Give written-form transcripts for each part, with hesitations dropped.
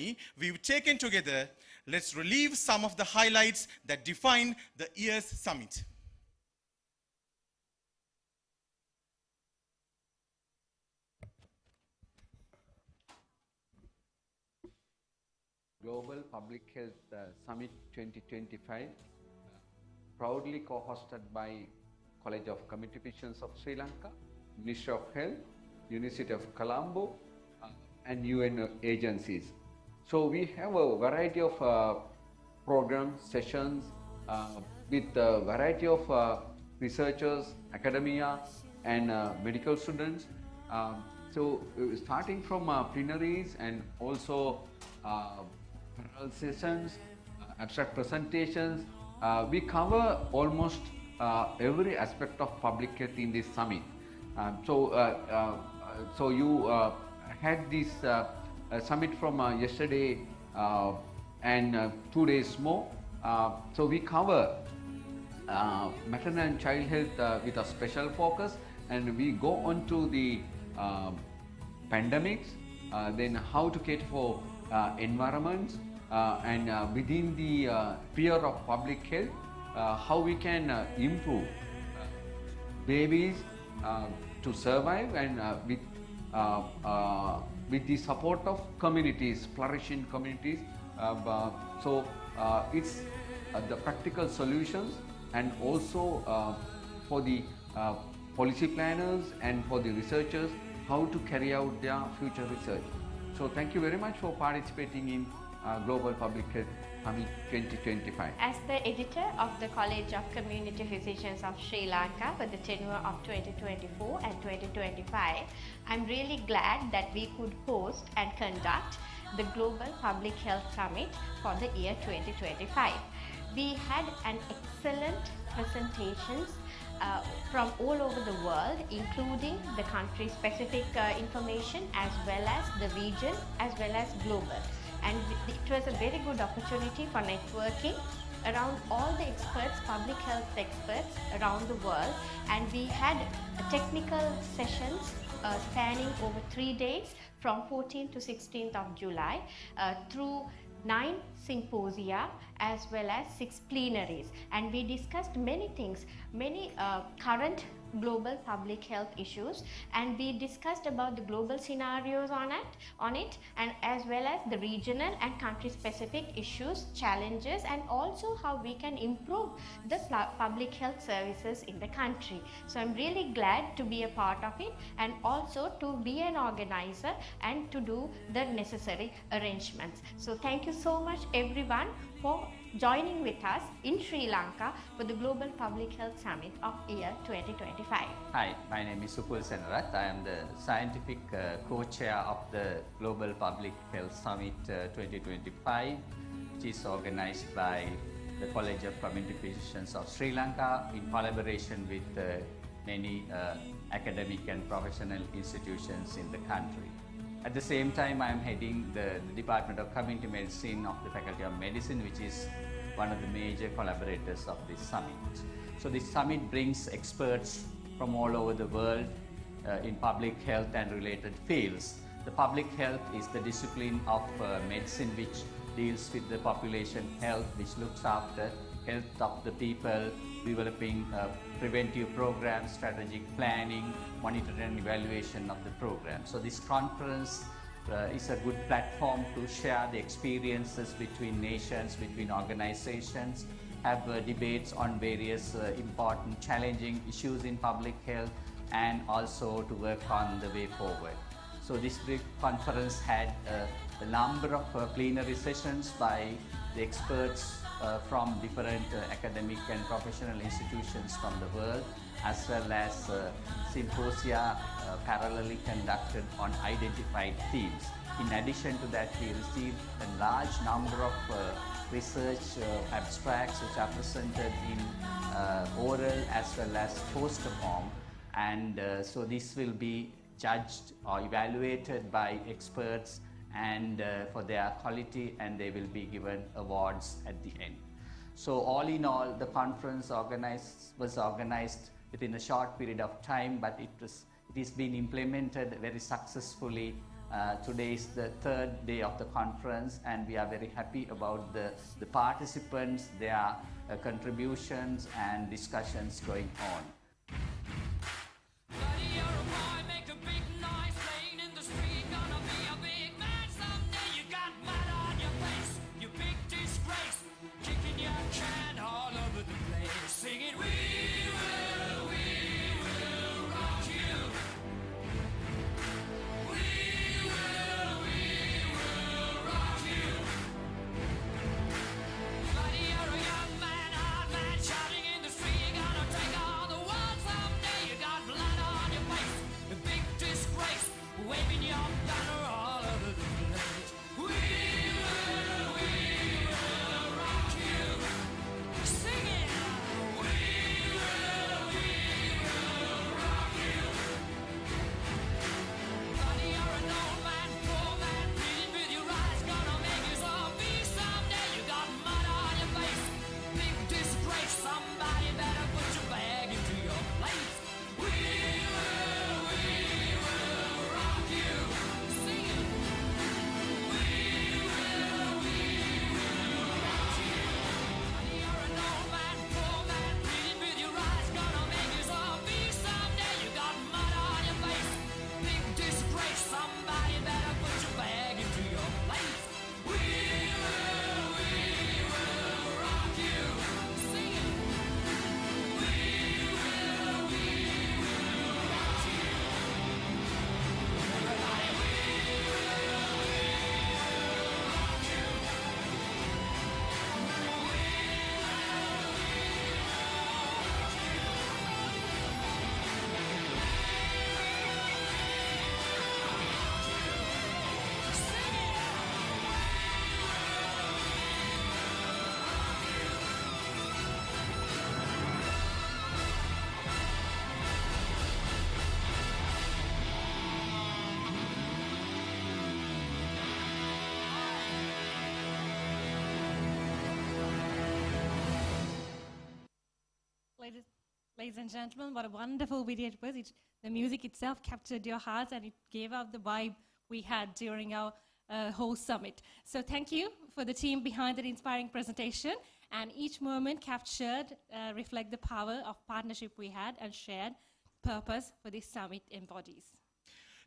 journey we've taken together, let's relive some of the highlights that defined the year's summit. Global Public Health Summit 2025, proudly co-hosted by College of Community Physicians of Sri Lanka, Ministry of Health, University of Colombo, and UN agencies. So we have a variety of programs, sessions with a variety of researchers, academia, and medical students. So starting from plenaries and also oral sessions, abstract presentations, we cover almost every aspect of public health in this summit. So you had this summit from yesterday and 2 days more. So we cover maternal and child health with a special focus, and we go on to the pandemics, then how to cater for environments, and within the sphere of public health, how we can improve babies to survive, and with the support of communities, flourishing communities. So it's the practical solutions, and also for the policy planners and for the researchers, how to carry out their future research. So thank you very much for participating in Global Public Health Summit 2025. As the editor of the College of Community Physicians of Sri Lanka for the tenure of 2024 and 2025, I'm really glad that we could host and conduct the Global Public Health Summit for the year 2025. We had an excellent presentations from all over the world, including the country-specific information as well as the region as well as global. And it was a very good opportunity for networking around all the experts, public health experts around the world. And we had technical sessions spanning over 3 days from 14th to 16th of July through 9 symposia as well as 6 plenaries, and we discussed many things, many current global public health issues, and we discussed about the global scenarios on it, and as well as the regional and country specific issues, challenges, and also how we can improve the public health services in the country. So I'm really glad to be a part of it, and also to be an organizer and to do the necessary arrangements. So thank you so much everyone for joining with us in Sri Lanka for the Global Public Health Summit of year 2025. Hi, my name is Supul Senarath. I am the scientific co-chair of the Global Public Health Summit 2025, which is organized by the College of Community Physicians of Sri Lanka in collaboration with many academic and professional institutions in the country. At the same time, I am heading the Department of Community Medicine of the Faculty of Medicine, which is one of the major collaborators of this summit. So this summit brings experts from all over the world in public health and related fields. The public health is the discipline of medicine which deals with the population health, which looks after health of the people, developing preventive programs, strategic planning, monitoring and evaluation of the program. So this conference is a good platform to share the experiences between nations, between organizations, have debates on various important challenging issues in public health, and also to work on the way forward. So this big conference had a number of plenary sessions by the experts from different academic and professional institutions from the world, as well as symposia parallelly conducted on identified themes. In addition to that, we received a large number of research abstracts which are presented in oral as well as poster form, and so this will be judged or evaluated by experts and for their quality, and they will be given awards at the end. So all in all, the conference was organized within a short period of time, but it is being implemented very successfully Today is the third day of the conference, and we are very happy about the participants, their contributions and discussions going on. Ladies and gentlemen, what a wonderful video it was. The music itself captured your hearts and it gave out the vibe we had during our whole summit. So thank you for the team behind that inspiring presentation, and each moment captured reflect the power of partnership we had and shared purpose for this summit embodies.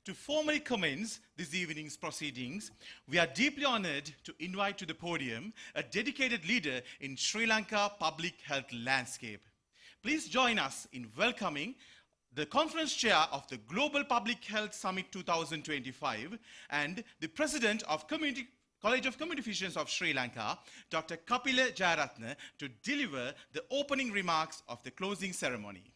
To formally commence this evening's proceedings, we are deeply honored to invite to the podium a dedicated leader in Sri Lanka public health landscape. Please join us in welcoming the Conference Chair of the Global Public Health Summit 2025 and the President of College of Community Physicians of Sri Lanka, Dr. Kapila Jayaratne, to deliver the opening remarks of the closing ceremony.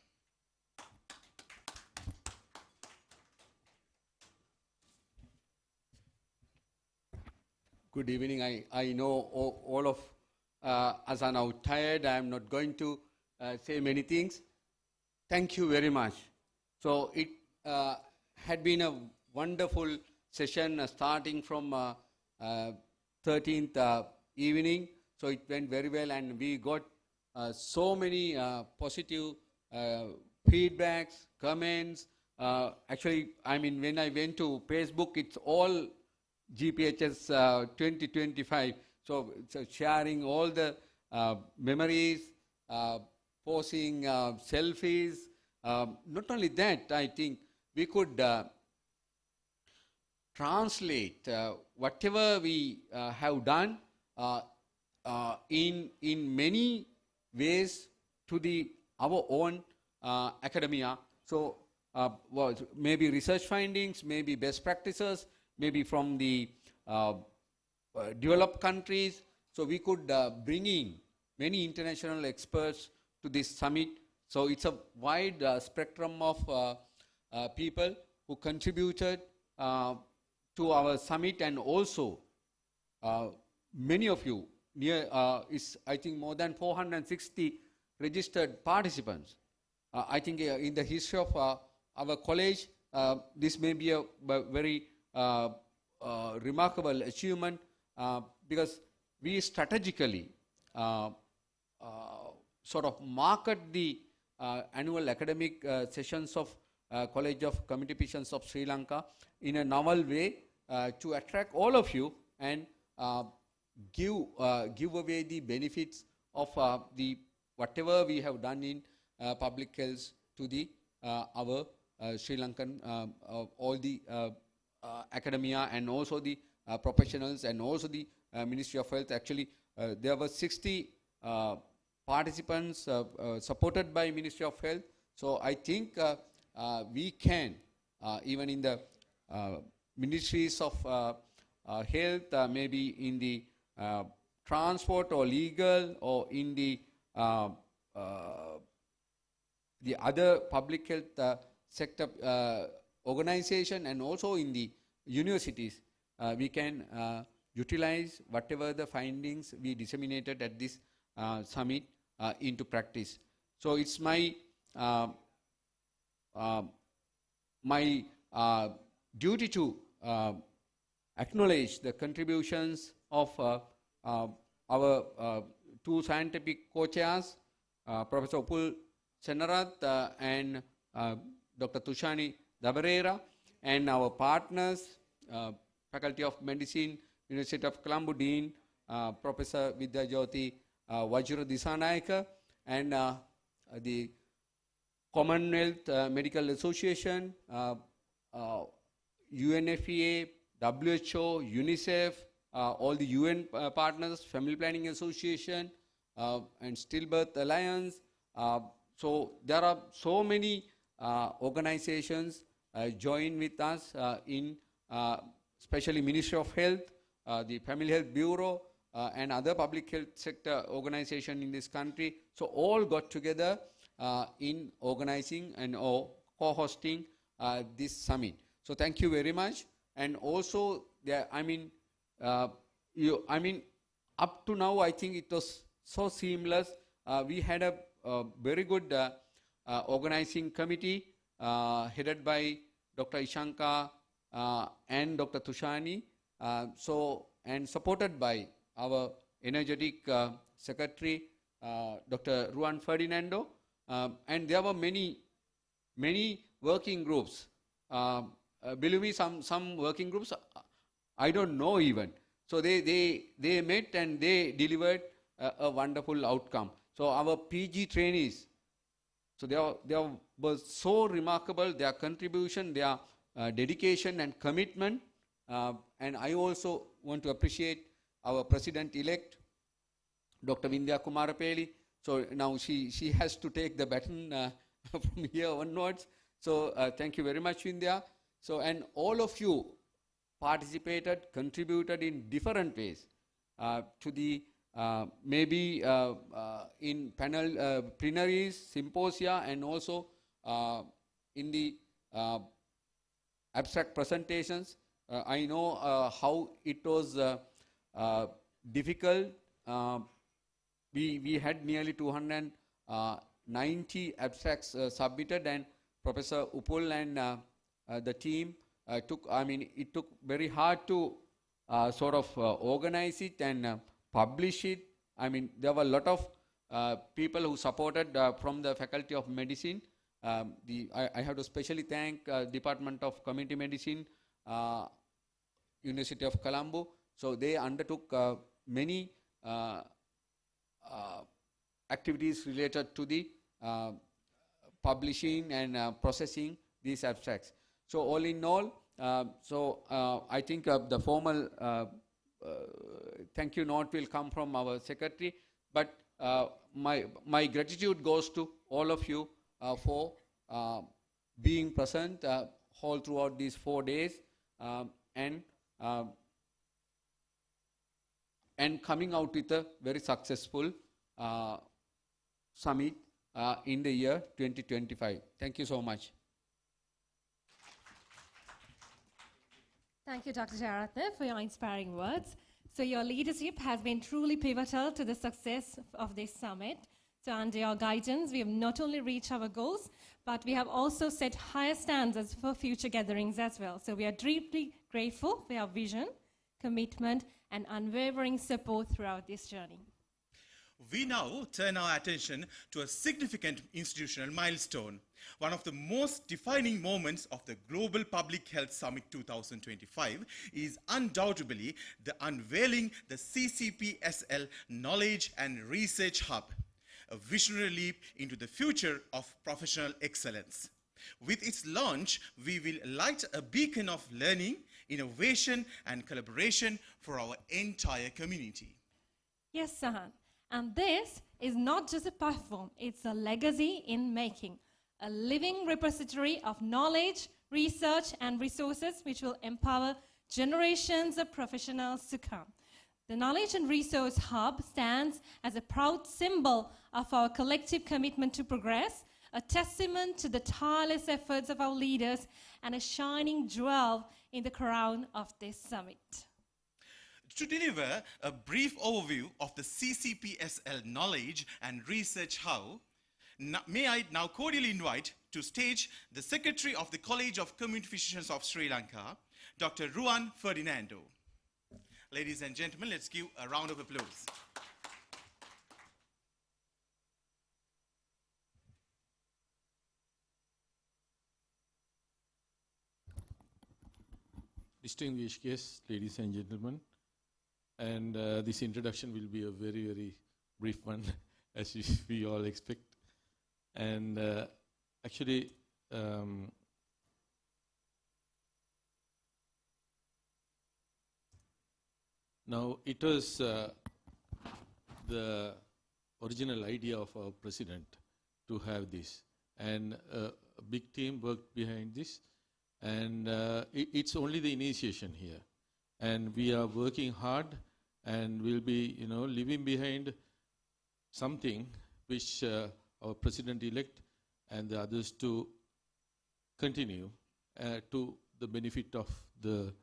Good evening. I know all of us are now tired. I am not going to say many things. Thank you very much. So it had been a wonderful session starting from 13th evening. So it went very well, and we got so many positive feedbacks, comments. Actually, I mean, when I went to Facebook, it's all GPHS 2025. So sharing all the memories, posting selfies. Not only that, I think we could translate whatever we have done in many ways to our own academia. So maybe research findings, maybe best practices, maybe from the developed countries. So we could bring in many international experts to this summit. So it's a wide spectrum of people who contributed to our summit, and also many of you, I think more than 460 registered participants. I think in the history of our college, this may be a very remarkable achievement because we strategically sort of market the annual academic sessions of College of Community Physicians of Sri Lanka in a novel way, to attract all of you and give away the benefits of the whatever we have done in public health to the our Sri Lankan all the academia and also the professionals and also the Ministry of Health. Actually, there were 60 participants supported by Ministry of Health. So I think we can, even in the ministries of health, maybe in the transport or legal or in the other public health sector organization and also in the universities, we can utilize whatever the findings we disseminated at this summit into practice. So it's my duty to acknowledge the contributions of our two scientific co-chairs, Professor Upul Senarath and Dr. Tushani Dabarera, and our partners, Faculty of Medicine, University of Colombo Dean, Professor Vidya Jyoti Vajra Disanayaka, and the Commonwealth Medical Association, UNFPA, WHO, UNICEF, all the UN partners, Family Planning Association, and Stillbirth Alliance. So there are so many organizations join with us in especially Ministry of Health, the Family Health Bureau, and other public health sector organization in this country. So all got together in organizing and co-hosting this summit. So thank you very much. And also, up to now, I think it was so seamless. We had a very good organizing committee headed by Dr. Ishanka and Dr. Tushani, and supported by our energetic secretary, Dr. Ruan Ferdinando, and there were many working groups. Believe me, some working groups I don't know even. So they met and they delivered a wonderful outcome. So our PG trainees, so they were so remarkable, their contribution, their dedication and commitment. And I also want to appreciate our President-elect, Dr. Vindhya Kumarapeli. So now she has to take the baton from here onwards. So thank you very much, Vindhya. So, and all of you participated, contributed in different ways to the maybe in panel plenaries, symposia, and also in the abstract presentations. I know how it was difficult. We had nearly 290 abstracts submitted, and Professor Upul and the team it took very hard to sort of organize it and publish it. I mean, there were a lot of people who supported from the Faculty of Medicine. I have to specially thank Department of Community Medicine, University of Colombo. So they undertook many activities related to the publishing and processing these abstracts. So all in all, I think the formal thank you note will come from our secretary, but my gratitude goes to all of you for being present all throughout these 4 days and coming out with a very successful summit in the year 2025. Thank you so much. Thank you, Dr. Jayaratne, for your inspiring words. So your leadership has been truly pivotal to the success of this summit. So under your guidance, we have not only reached our goals, but we have also set higher standards for future gatherings as well. So we are deeply grateful for your vision, commitment, and unwavering support throughout this journey. We now turn our attention to a significant institutional milestone, one of the most defining moments of the Global Public Health Summit 2025 is undoubtedly the unveiling the CCPSL Knowledge and Research Hub, a visionary leap into the future of professional excellence. With its launch, we will light a beacon of learning, innovation, and collaboration for our entire community. Yes, Sahan. And this is not just a platform, it's a legacy in making. A living repository of knowledge, research, and resources which will empower generations of professionals to come. The Knowledge and Resource Hub stands as a proud symbol of our collective commitment to progress, a testament to the tireless efforts of our leaders, and a shining jewel in the crown of this summit. To deliver a brief overview of the CCPSL Knowledge and Research Hub, may I now cordially invite to stage the Secretary of the College of Community Physicians of Sri Lanka, Dr. Ruan Ferdinando. Ladies and gentlemen, let's give a round of applause. Distinguished guests, ladies and gentlemen, and this introduction will be a very, very brief one, as we all expect. And actually, now it was the original idea of our president to have this, and a big team worked behind this, and it's only the initiation here. And we are working hard, and we'll be, leaving behind something which our president-elect and the others to continue to the benefit of the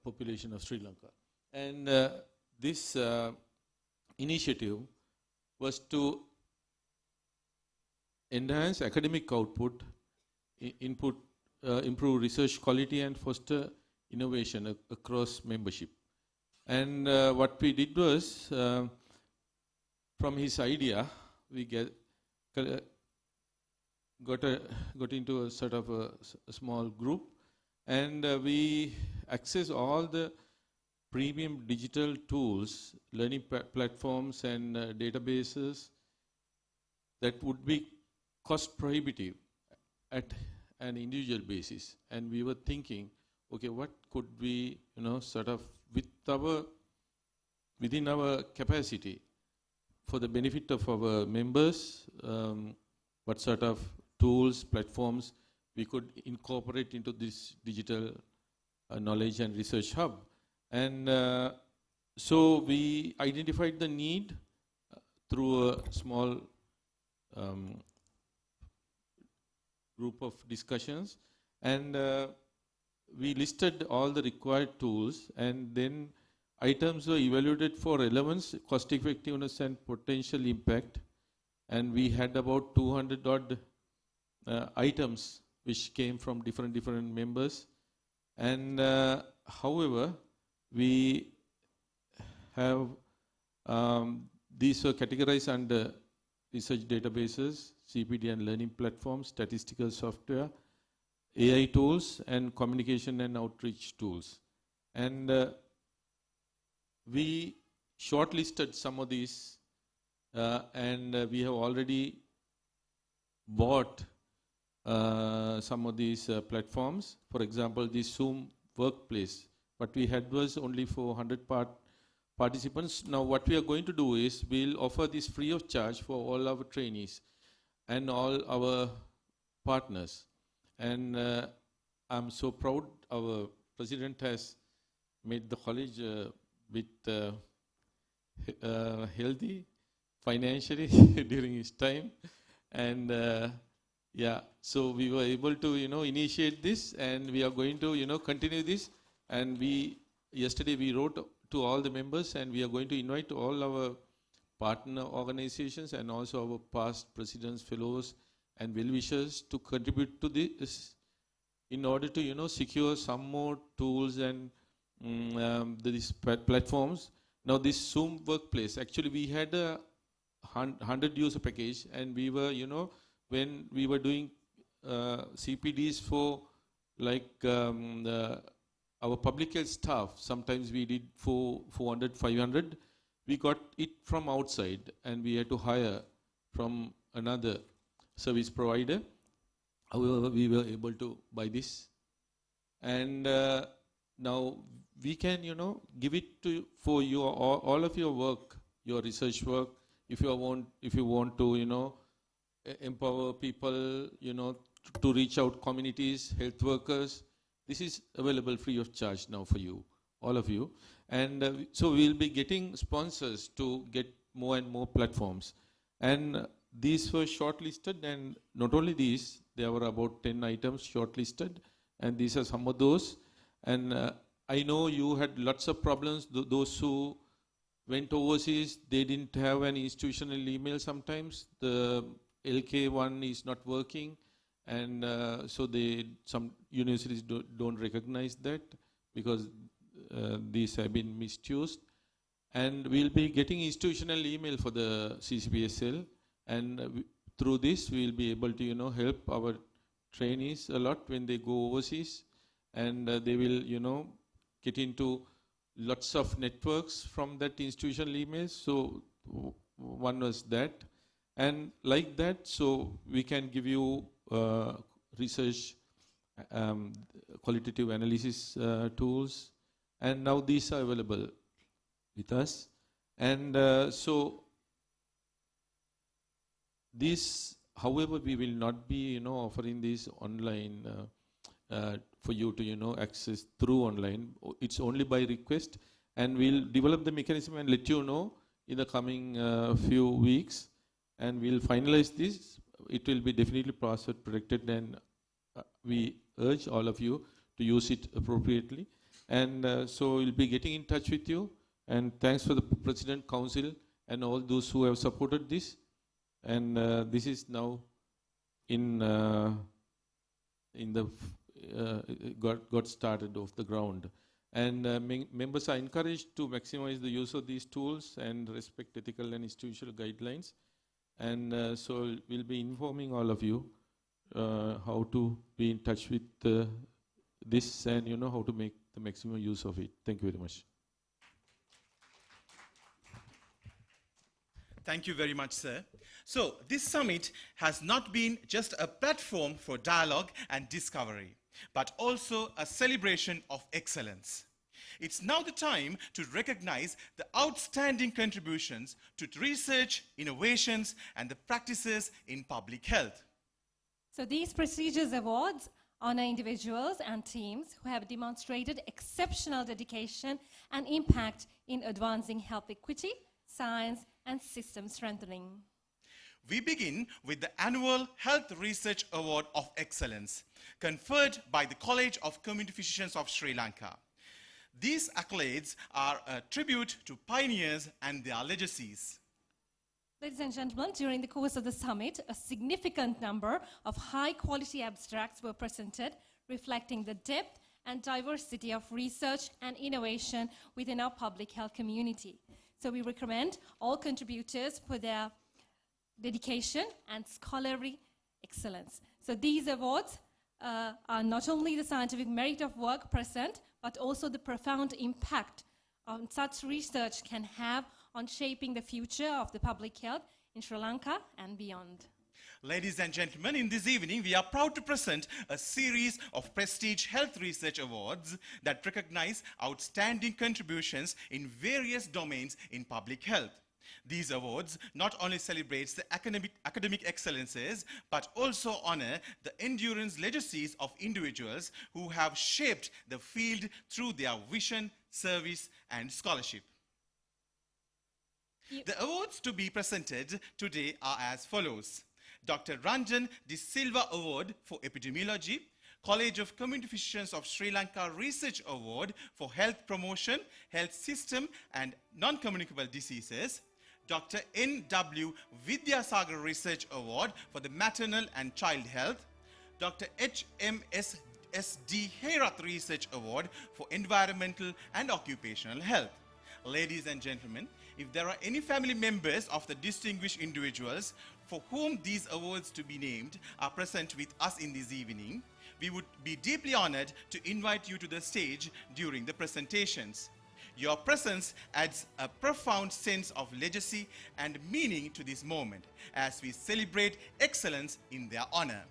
population of Sri Lanka. And this initiative was to enhance academic output, improve research quality, and foster innovation across membership. And what we did was, from his idea, we got into a sort of a small group, and we access all the premium digital tools, learning platforms, and databases that would be cost prohibitive at an individual basis. And we were thinking, okay, what could we, sort of within our capacity for the benefit of our members, what sort of tools, platforms we could incorporate into this digital knowledge and research hub. And so we identified the need through a small group of discussions, and we listed all the required tools, and then items were evaluated for relevance, cost effectiveness, and potential impact. And we had about 200 odd items which came from different members. And however, we have these were categorized under research databases, CPD and learning platforms, statistical software, AI tools, and communication and outreach tools. And we shortlisted some of these, and we have already bought some of these platforms. For example, the Zoom Workplace. What we had was only for 100 participants. Now what we are going to do is we'll offer this free of charge for all our trainees and all our partners. And I'm so proud our president has made the college a bit healthy financially during his time. And yeah, so we were able to, initiate this, and we are going to, continue this. And yesterday we wrote to all the members, and we are going to invite all our partner organizations and also our past presidents, fellows, and well-wishers to contribute to this in order to, secure some more tools and these platforms Now this Zoom workplace, actually we had a 100 user package, and we were, when we were doing CPDs for like our public health staff, sometimes we did for 400, 500. We got it from outside, and we had to hire from another service provider. However, we were able to buy this. And now we can, give it to for your all of your work, your research work. If you want to, empower people, to reach out communities, health workers, this is available free of charge now for you, all of you. And so we'll be getting sponsors to get more and more platforms. And these were shortlisted, and not only these, there were about 10 items shortlisted, and these are some of those. And I know you had lots of problems. Those who went overseas, they didn't have an institutional email sometimes. The LK one is not working, and so some universities don't recognize that because these have been misused. And we'll be getting institutional email for the CCPSL, and through this we'll be able to help our trainees a lot when they go overseas, and they will get into lots of networks from that institutional email. So one was that, and like that, so we can give you research qualitative analysis tools, and now these are available with us. And so this, however, we will not be offering this online for you to access through online. It's only by request, and we'll develop the mechanism and let you know in the coming few weeks, and we'll finalize this. It will be definitely password protected, and we urge all of you to use it appropriately. And so we'll be getting in touch with you, and thanks for the President, Council, and all those who have supported this. And this is now in the got started off the ground. And members are encouraged to maximize the use of these tools and respect ethical and institutional guidelines. And so we'll be informing all of you how to be in touch with this, and how to make the maximum use of it. Thank you very much. Thank you very much, sir. So this summit has not been just a platform for dialogue and discovery, but also a celebration of excellence. It's now the time to recognize the outstanding contributions to research, innovations, and the practices in public health. So these prestigious awards honor individuals and teams who have demonstrated exceptional dedication and impact in advancing health equity, science, and system strengthening. We begin with the annual Health Research Award of Excellence, conferred by the College of Community Physicians of Sri Lanka. These accolades are a tribute to pioneers and their legacies. Ladies and gentlemen, during the course of the summit, a significant number of high-quality abstracts were presented, reflecting the depth and diversity of research and innovation within our public health community. So we recommend all contributors for their dedication and scholarly excellence. So these awards are not only the scientific merit of work present, but also the profound impact on such research can have on shaping the future of the public health in Sri Lanka and beyond. Ladies and gentlemen, in this evening, we are proud to present a series of prestige health research awards that recognize outstanding contributions in various domains in public health. These awards not only celebrate the academic excellences, but also honor the endurance legacies of individuals who have shaped the field through their vision, service, and scholarship. The awards to be presented today are as follows. Dr. Ranjan De Silva Award for Epidemiology, College of Community Physicians of Sri Lanka Research Award for Health Promotion, Health System and Non-Communicable Diseases, Dr. N.W. Vidyasagar Research Award for the Maternal and Child Health, Dr. H.M.S.D. Herath Research Award for Environmental and Occupational Health. Ladies and gentlemen, if there are any family members of the distinguished individuals for whom these awards to be named are present with us in this evening, we would be deeply honored to invite you to the stage during the presentations. Your presence adds a profound sense of legacy and meaning to this moment as we celebrate excellence in their honor.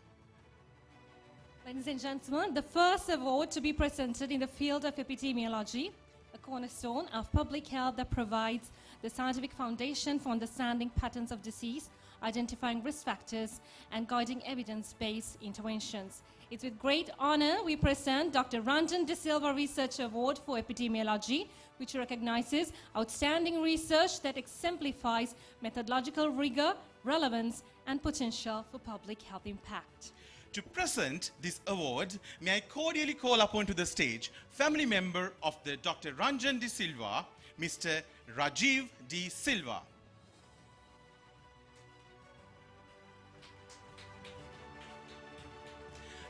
Ladies and gentlemen, the first award to be presented in the field of epidemiology, a cornerstone of public health that provides the scientific foundation for understanding patterns of disease, identifying risk factors, and guiding evidence-based interventions. It's with great honor we present Dr. Ranjan De Silva Research Award for Epidemiology, which recognizes outstanding research that exemplifies methodological rigor, relevance, and potential for public health impact. To present this award, may I cordially call upon to the stage family member of the Dr. Ranjan De Silva, Mr. Rajiv De Silva.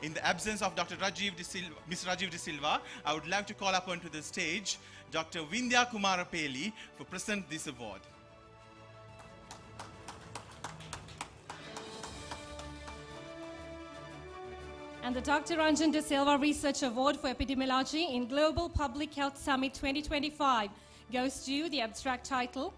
In the absence of Dr. Rajiv De Silva, Mr. Rajiv De Silva, I would like to call upon to the stage Dr. Vindhya Kumarapeli for present this award. And the Dr. Ranjan De Silva Research Award for Epidemiology in Global Public Health Summit 2025 goes to the abstract title,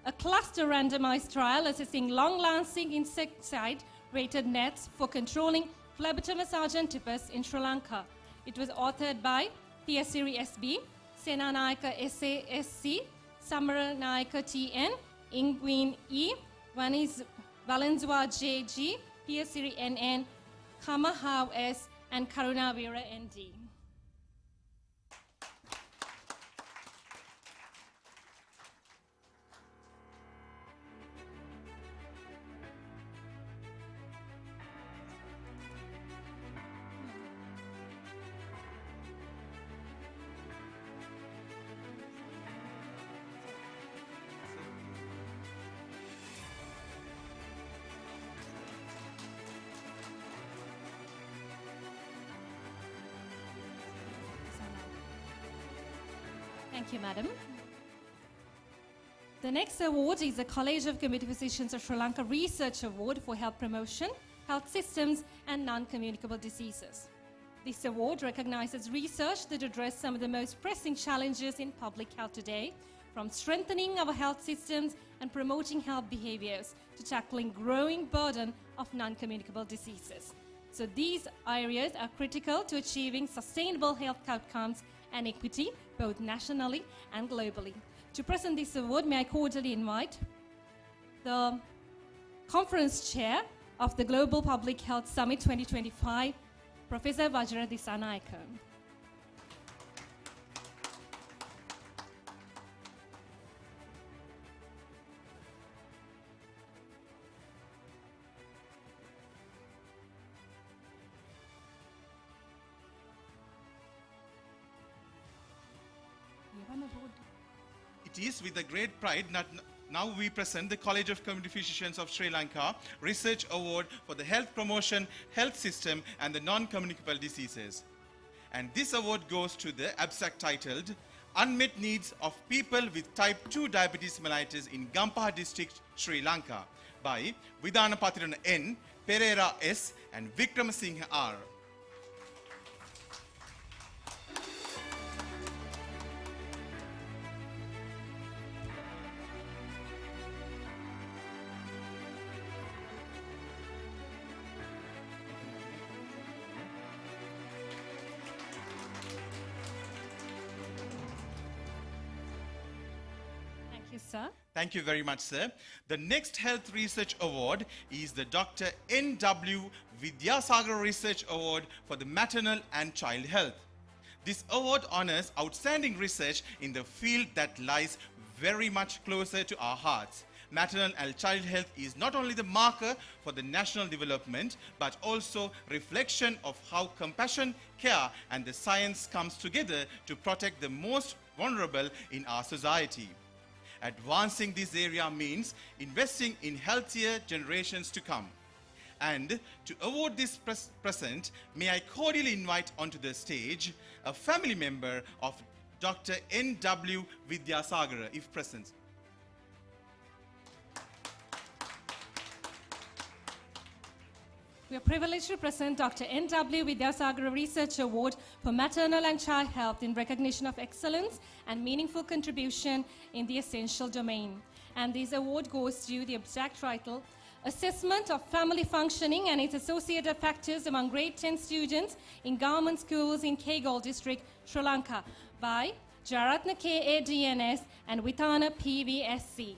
A Cluster Randomized Trial Assessing Long-Lasting Insecticide-Rated Nets for Controlling Phlebotomus argentipus in Sri Lanka. It was authored by Thiyasiri SB, Senanayaka SASC, Samaranayaka TN, Ingwin E, Valenzuela JG, Thiyasiri NN, Kamahau S, and Karunavira ND. Thank you, madam. The next award is the College of Community Physicians of Sri Lanka Research Award for Health Promotion, Health Systems and Non-Communicable Diseases. This award recognizes research that addresses some of the most pressing challenges in public health today, from strengthening our health systems and promoting health behaviors to tackling growing burden of non-communicable diseases. So these areas are critical to achieving sustainable health outcomes and equity, both nationally and globally. To present this award, may I cordially invite the Conference Chair of the Global Public Health Summit 2025, Professor Vajra Disanayake. It is with a great pride that now we present the College of Community Physicians of Sri Lanka Research Award for the Health Promotion, Health System and the Non-Communicable Diseases. And this award goes to the abstract titled Unmet Needs of People with Type 2 Diabetes Mellitus in Gampaha District, Sri Lanka by Vidhanapatirana N, Pereira S and Vikramasinghe R. Sir. Thank you very much, sir. The next Health Research Award is the Dr. N.W. Vidyasagar Research Award for the Maternal and Child Health. This award honors outstanding research in the field that lies very much closer to our hearts. Maternal and child health is not only the marker for the national development, but also reflection of how compassion, care, and the science comes together to protect the most vulnerable in our society. Advancing this area means investing in healthier generations to come. And to award this present, may I cordially invite onto the stage a family member of Dr. N.W. Vidyasagara, if present. We are privileged to present Dr. N.W. Vidyasagara Research Award for Maternal and Child Health in recognition of excellence and meaningful contribution in the essential domain. And this award goes to the abstract title, Assessment of Family Functioning and its Associated Factors Among Grade 10 Students in Government Schools in Kegol District, Sri Lanka, by Jaratna K.A. DNS and Withana PVSC.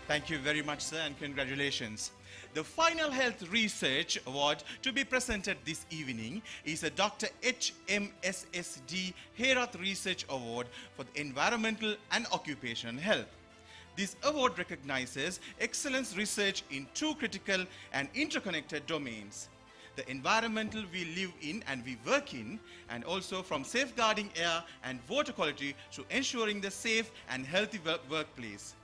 Thank you very much, sir, and congratulations. The final Health Research Award to be presented this evening is a Dr. HMSSD Herath Research Award for the Environmental and Occupational Health. This award recognizes excellence research in two critical and interconnected domains: the environmental we live in and we work in, and also from safeguarding air and water quality to ensuring the safe and healthy workplace.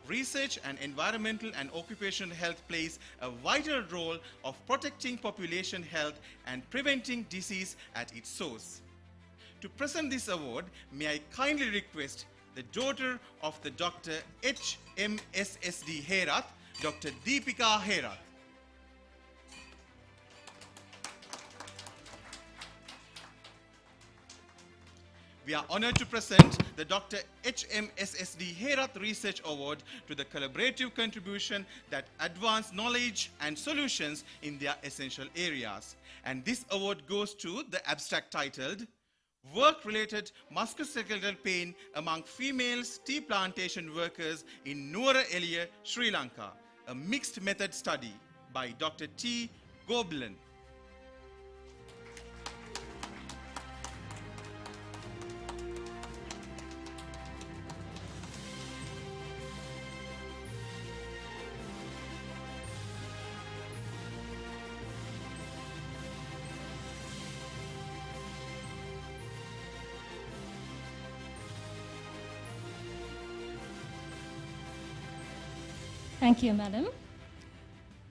Research and environmental and occupational health plays a vital role of protecting population health and preventing disease at its source. To present this award, may I kindly request the daughter of the Dr. HMSSD Herath, Dr. Deepika Herath. We are honored to present the Dr. HMSSD Herath Research Award to the collaborative contribution that advance knowledge and solutions in their essential areas. And this award goes to the abstract titled, Work-Related Musculoskeletal Pain Among Females Tea Plantation Workers in Nuwara Eliya, Sri Lanka, a mixed method study by Dr. T. Gobelin. Thank you, madam.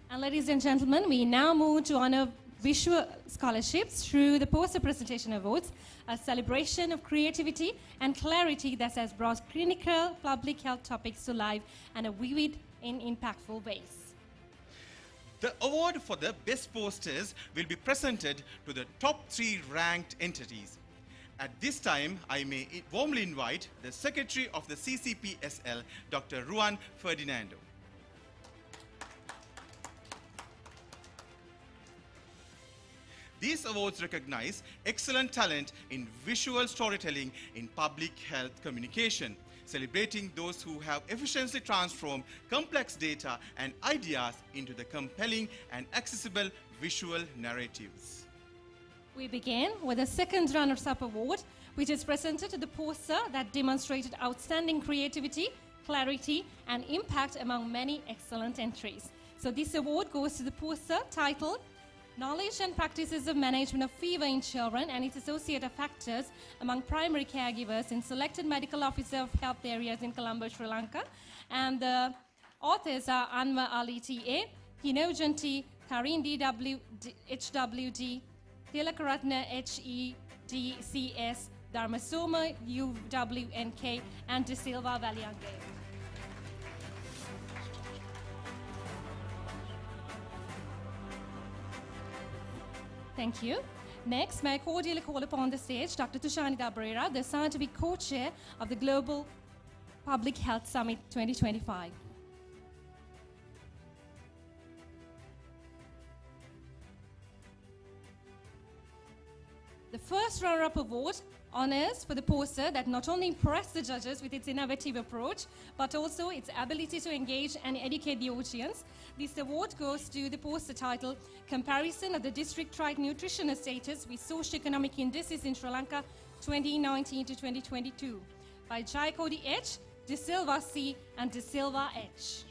And ladies and gentlemen, we now move to honor visual scholarships through the poster presentation awards, a celebration of creativity and clarity that has brought clinical public health topics to life in a vivid and impactful ways. The award for the best posters will be presented to the top 3 ranked entities. At this time, I may warmly invite the Secretary of the CCPSL, Dr. Ruan Ferdinando. These awards recognize excellent talent in visual storytelling in public health communication, celebrating those who have efficiently transformed complex data and ideas into the compelling and accessible visual narratives. We begin with the second runners-up award, which is presented to the poster that demonstrated outstanding creativity, clarity, and impact among many excellent entries. So this award goes to the poster titled Knowledge and Practices of Management of Fever in Children and its Associated Factors Among Primary Caregivers in Selected Medical Officer of Health Areas in Colombo, Sri Lanka. And the authors are Anwar Ali T.A., Hinojan T., Karin D.W., HWD, Tilakaratna H.E.D.C.S., Dharmasoma U.W.N.K., and De Silva Valiange. Thank you. Next, may I cordially call upon the stage Dr. Tushanita Abrera, the scientific co-chair of the Global Public Health Summit 2025. The first runner-up award honors for the poster that not only impressed the judges with its innovative approach, but also its ability to engage and educate the audience. This award goes to the poster titled Comparison of the District-Wide Nutritional Status with Socio-Economic Indices in Sri Lanka 2019 to 2022 by Jayakodi H., De Silva C., and De Silva H.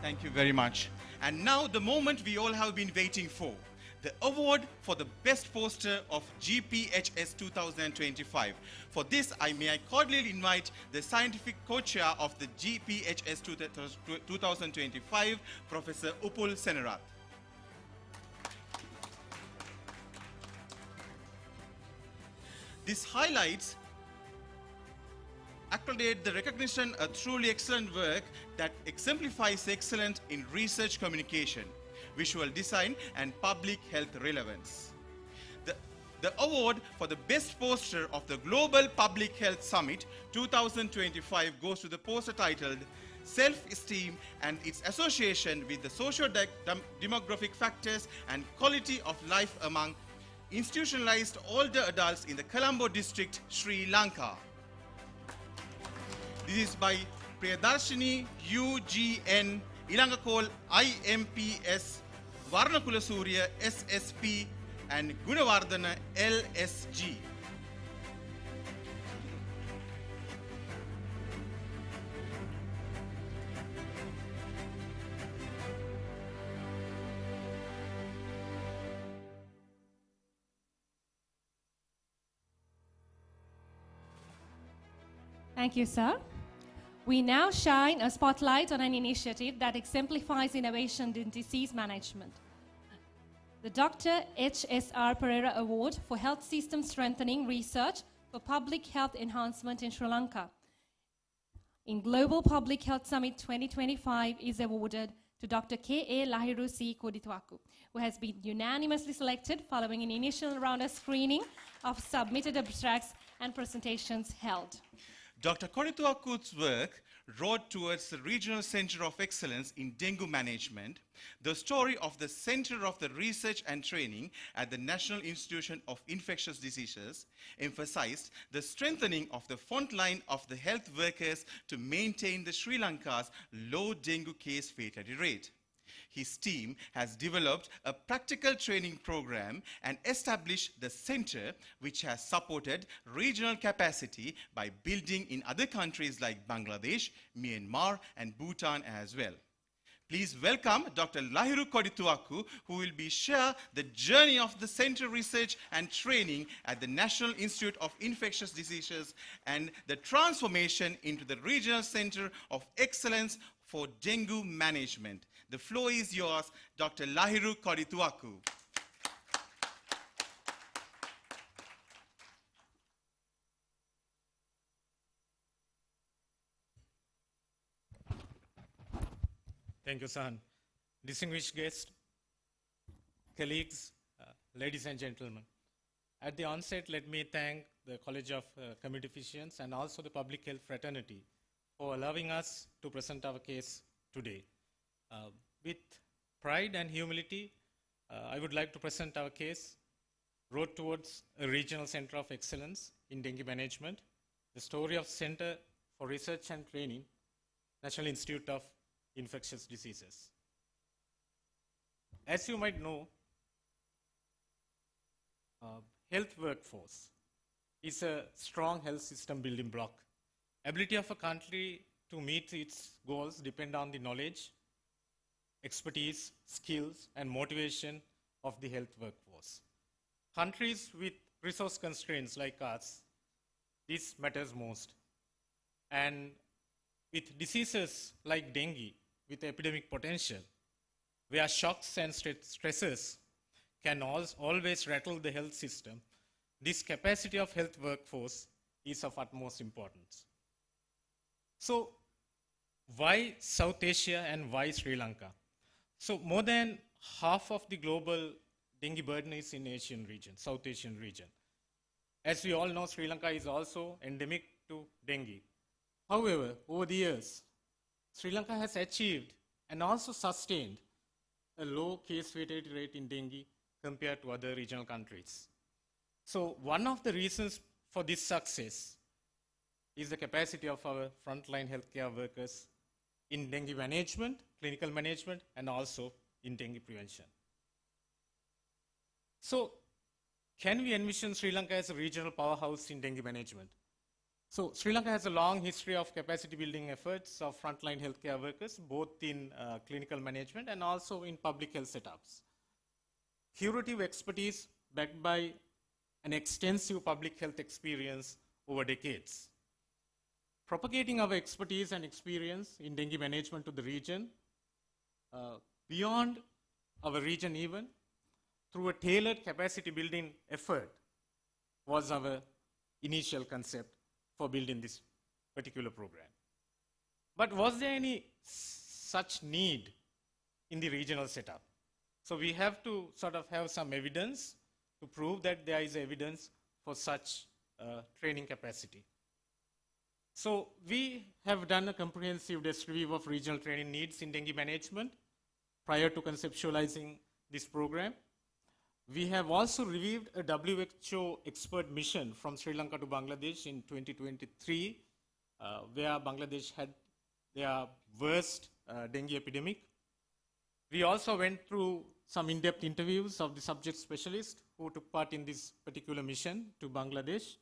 Thank you very much. And now the moment we all have been waiting for. The award for the best poster of GPHS 2025. For this, may I cordially invite the scientific co-chair of the GPHS 2025, Professor Upul Senarath. This highlights accolade the recognition a truly excellent work that exemplifies excellence in research communication, visual design, and public health relevance. The award for the best poster of the Global Public Health Summit 2025 goes to the poster titled Self-Esteem and its Association with the Socio-Demographic Factors and Quality of Life Among Institutionalized Older Adults in the Colombo District, Sri Lanka. This is by Priyadarshini UGN, Ilangakol IMPS, Varnakula Surya SSP, and Gunawardana LSG. Thank you, sir. We now shine a spotlight on an initiative that exemplifies innovation in disease management. The Dr. H.S.R. Pereira Award for Health System Strengthening Research for Public Health Enhancement in Sri Lanka in Global Public Health Summit 2025 is awarded to Dr. K.A. Lahiru C. Kodituaku, who has been unanimously selected following an initial round of screening of submitted abstracts and presentations held. Dr. Kodituaku's work Road Towards the Regional Center of Excellence in Dengue Management, the story of the Center of the Research and Training at the National Institution of Infectious Diseases, emphasized the strengthening of the front line of the health workers to maintain the Sri Lanka's low dengue case fatality rate. His team has developed a practical training program and established the center, which has supported regional capacity by building in other countries like Bangladesh, Myanmar, and Bhutan as well. Please welcome Dr. Lahiru Kodituaku, who will share the journey of the center research and training at the National Institute of Infectious Diseases and the transformation into the Regional Center of Excellence for Dengue Management. The floor is yours, Dr. Lahiru Kodituaku. Thank you, Sahan. Distinguished guests, colleagues, ladies and gentlemen. At the onset, let me thank the College of Community Physicians and also the Public Health Fraternity for allowing us to present our case today. With pride and humility, I would like to present our case, Road Towards a Regional Center of Excellence in Dengue Management, the story of Center for Research and Training, National Institute of Infectious Diseases. As you might know, health workforce is a strong health system building block. Ability of a country to meet its goals depend on the knowledge, expertise, skills, and motivation of the health workforce. Countries with resource constraints like us, this matters most. And with diseases like dengue, with epidemic potential, where shocks and stresses can always rattle the health system, this capacity of health workforce is of utmost importance. So, why South Asia and why Sri Lanka? So, more than half of the global dengue burden is in Asian region, South Asian region. As we all know, Sri Lanka is also endemic to dengue. However, over the years, Sri Lanka has achieved and also sustained a low case fatality rate in dengue compared to other regional countries. So one of the reasons for this success is the capacity of our frontline healthcare workers in dengue management, clinical management, and also in dengue prevention. So can we envision Sri Lanka as a regional powerhouse in dengue management? So Sri Lanka has a long history of capacity building efforts of frontline healthcare workers, both in clinical management and also in public health setups. Curative expertise backed by an extensive public health experience over decades. Propagating our expertise and experience in dengue management to the region, beyond our region even, through a tailored capacity building effort was our initial concept for building this particular program. But was there any such need in the regional setup? So we have to sort of have some evidence to prove that there is evidence for such training capacity. So we have done a comprehensive desk review of regional training needs in dengue management prior to conceptualizing this program. We have also reviewed a WHO expert mission from Sri Lanka to Bangladesh in 2023, where Bangladesh had their worst dengue epidemic. We also went through some in-depth interviews of the subject specialists who took part in this particular mission to Bangladesh,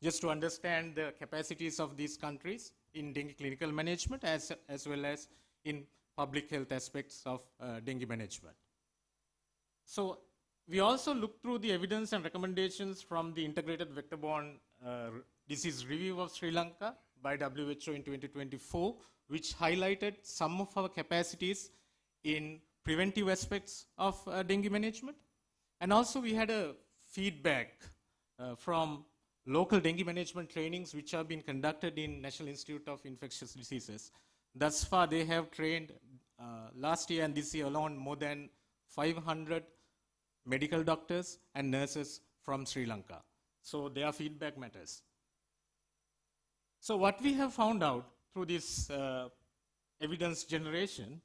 just to understand the capacities of these countries in dengue clinical management as well as in public health aspects of dengue management. So we also looked through the evidence and recommendations from the Integrated Vector-Borne Disease Review of Sri Lanka by WHO in 2024, which highlighted some of our capacities in preventive aspects of dengue management. And also we had a feedback from local dengue management trainings which have been conducted in National Institute of Infectious Diseases. Thus far they have trained last year and this year alone more than 500 medical doctors and nurses from Sri Lanka. So their feedback matters. So what we have found out through this evidence generation,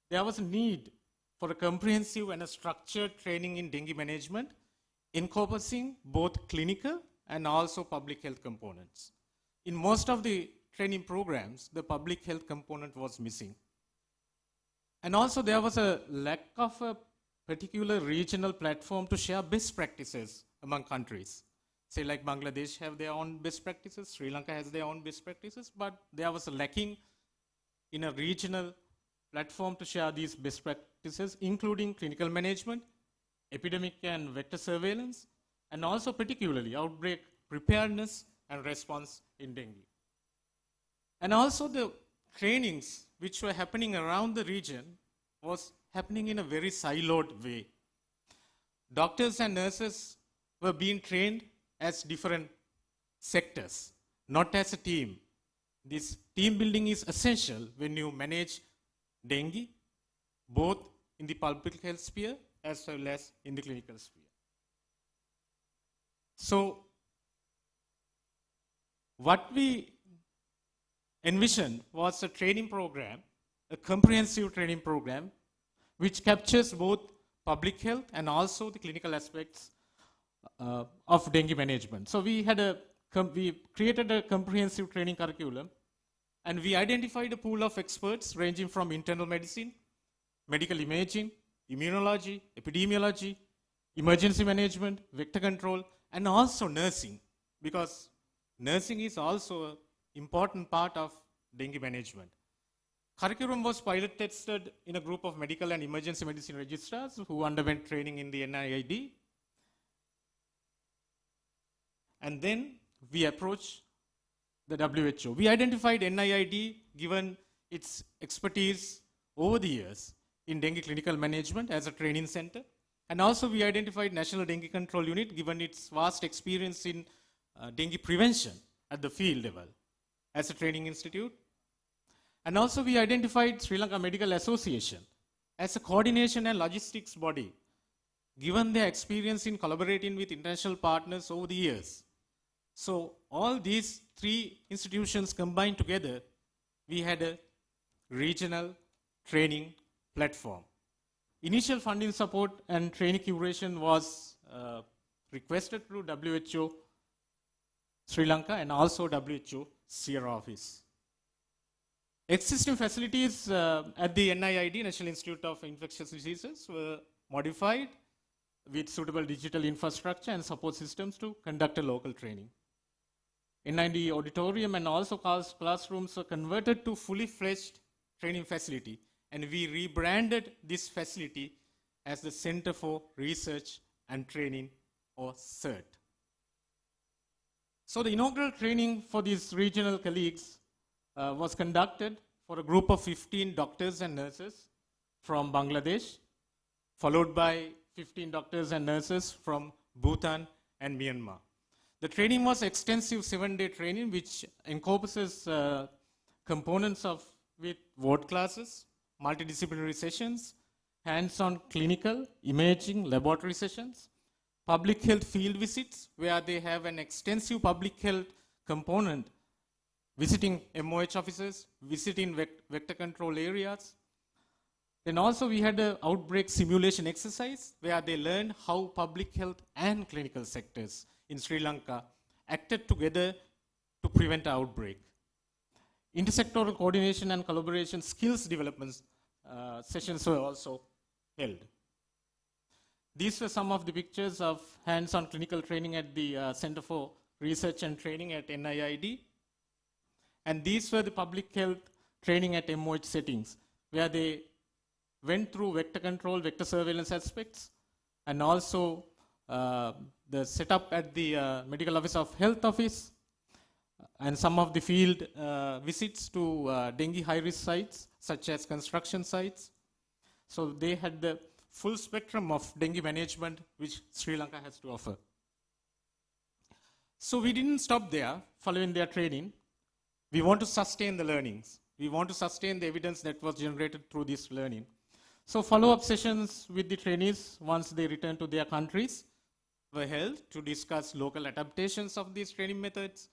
there was a need for a comprehensive and a structured training in dengue management encompassing both clinical and also public health components. In most of the training programs, the public health component was missing. And also there was a lack of a particular regional platform to share best practices among countries. Say like Bangladesh have their own best practices, Sri Lanka has their own best practices, but there was a lacking in a regional platform to share these best practices, including clinical management, epidemic and vector surveillance, and also particularly outbreak preparedness and response in dengue. And also the trainings which were happening around the region was happening in a very siloed way. Doctors and nurses were being trained as different sectors, not as a team. This team building is essential when you manage dengue, both in the public health sphere as well as in the clinical sphere. So, what we envisioned was a training program, a comprehensive training program, which captures both public health and also the clinical aspects of dengue management. So we created a comprehensive training curriculum, and we identified a pool of experts ranging from internal medicine, medical imaging, immunology, epidemiology, emergency management, vector control, and also nursing, because nursing is also an important part of dengue management. Curriculum was pilot tested in a group of medical and emergency medicine registrars who underwent training in the NIID. And then we approached the WHO. We identified NIID, given its expertise over the years in dengue clinical management, as a training center. And also we identified National Dengue Control Unit, given its vast experience in dengue prevention at the field level, as a training institute. And also we identified Sri Lanka Medical Association as a coordination and logistics body, given their experience in collaborating with international partners over the years. So all these three institutions combined together, we had a regional training platform. Initial funding support and training curation was requested through WHO Sri Lanka and also WHO Sierra office. Existing facilities at the NIID, National Institute of Infectious Diseases, were modified with suitable digital infrastructure and support systems to conduct a local training. NID auditorium and also classrooms were converted to fully fledged training facility, and we rebranded this facility as the Center for Research and Training, or CERT. So the inaugural training for these regional colleagues was conducted for a group of 15 doctors and nurses from Bangladesh, followed by 15 doctors and nurses from Bhutan and Myanmar. The training was extensive 7-day training which encompasses components of with ward classes, multidisciplinary sessions, hands-on clinical, imaging, laboratory sessions, public health field visits where they have an extensive public health component, visiting MOH offices, visiting vector control areas. Then also we had an outbreak simulation exercise where they learned how public health and clinical sectors in Sri Lanka acted together to prevent an outbreak. Intersectoral coordination and collaboration skills development sessions were also held. These were some of the pictures of hands-on clinical training at the Center for Research and Training at NIID. And these were the public health training at MOH settings, where they went through vector control, vector surveillance aspects, and also the setup at the Medical Office of Health Office, and some of the field visits to dengue high-risk sites, such as construction sites. So they had the full spectrum of dengue management which Sri Lanka has to offer. So we didn't stop there following their training. We want to sustain the learnings. We want to sustain the evidence that was generated through this learning. So follow-up sessions with the trainees once they return to their countries were held to discuss local adaptations of these training methods,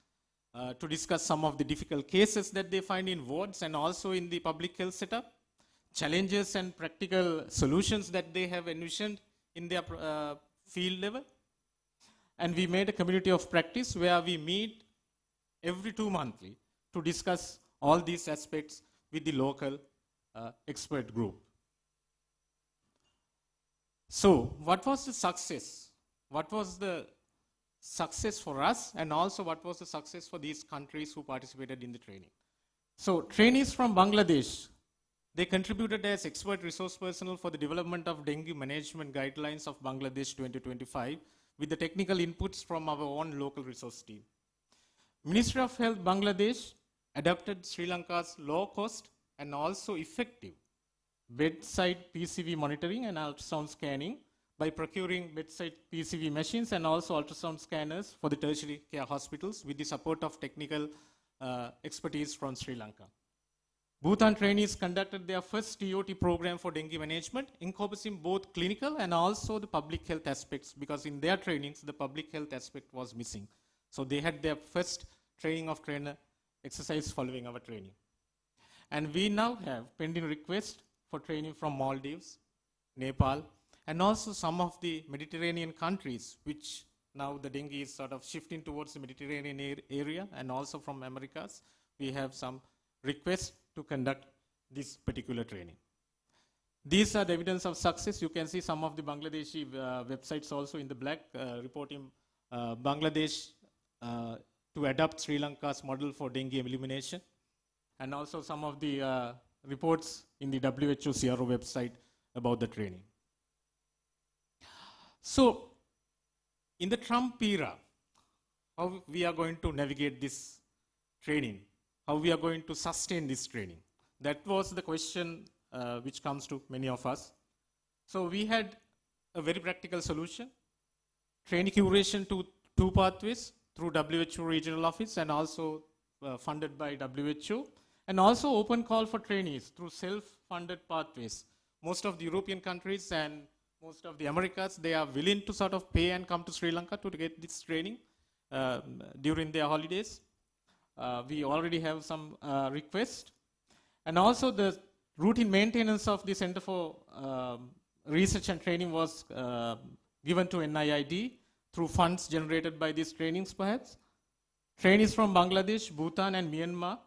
to discuss some of the difficult cases that they find in wards and also in the public health setup, challenges and practical solutions that they have envisioned in their field level. And we made a community of practice where we meet every 2 monthly to discuss all these aspects with the local expert group. So what was the success? What was the success for us, and also what was the success for these countries who participated in the training? So trainees from Bangladesh, they contributed as expert resource personnel for the development of dengue management guidelines of Bangladesh 2025 with the technical inputs from our own local resource team. Ministry of Health Bangladesh adopted Sri Lanka's low cost and also effective bedside PCV monitoring and ultrasound scanning by procuring bedside PCV machines and also ultrasound scanners for the tertiary care hospitals with the support of technical expertise from Sri Lanka. Bhutan trainees conducted their first TOT program for dengue management, encompassing both clinical and also the public health aspects, because in their trainings, the public health aspect was missing. So they had their first training of trainer exercise following our training. And we now have pending requests for training from Maldives, Nepal, and also some of the Mediterranean countries, which now the dengue is sort of shifting towards the Mediterranean area, and also from Americas. We have some requests to conduct this particular training. These are the evidence of success. You can see some of the Bangladeshi websites also in the black reporting Bangladesh to adopt Sri Lanka's model for dengue elimination, and also some of the reports in the WHO CRO website about the training. So, in the Trump era, how we are going to navigate this training, how we are going to sustain this training. That was the question which comes to many of us. So we had a very practical solution, training curation to 2 pathways through WHO regional office and also funded by WHO, and also open call for trainees through self-funded pathways. Most of the European countries and most of the Americas, they are willing to sort of pay and come to Sri Lanka to get this training during their holidays. We already have some requests. And also the routine maintenance of the Center for Research and Training was given to NIID through funds generated by these trainings perhaps. Trainees from Bangladesh, Bhutan and Myanmar,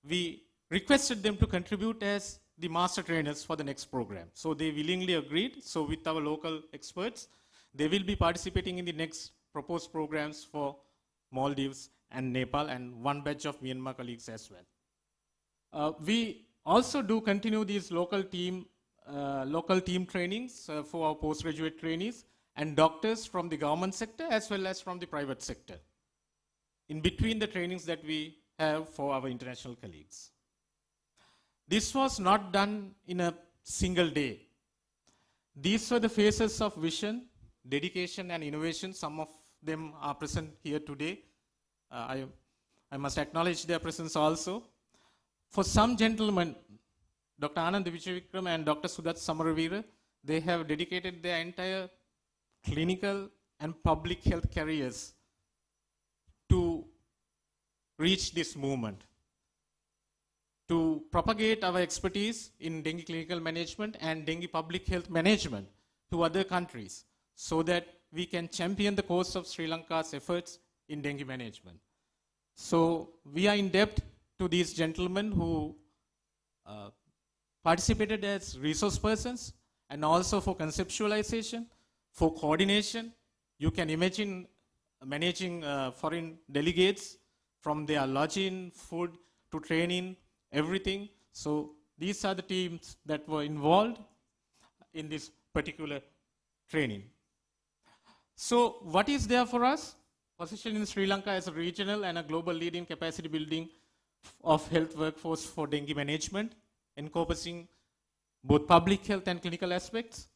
we requested them to contribute as the master trainers for the next program. So they willingly agreed. So with our local experts, they will be participating in the next proposed programs for Maldives and Nepal, and one batch of Myanmar colleagues as well. We also do continue these local team trainings for our postgraduate trainees and doctors from the government sector as well as from the private sector, in between the trainings that we have for our international colleagues. This was not done in a single day. These were the phases of vision, dedication, and innovation. Some of them are present here today. I must acknowledge their presence also. For some gentlemen, Dr. Anand Vijayavikram and Dr. Sudat Samaravira, they have dedicated their entire clinical and public health careers to reach this movement, to propagate our expertise in dengue clinical management and dengue public health management to other countries so that we can champion the cause of Sri Lanka's efforts in dengue management. So we are in debt to these gentlemen who participated as resource persons and also for conceptualization, for coordination. You can imagine managing foreign delegates from their lodging, food to training, everything. So these are the teams that were involved in this particular training. So what is there for us? Position in Sri Lanka as a regional and a global lead in capacity building of health workforce for dengue management, encompassing both public health and clinical aspects.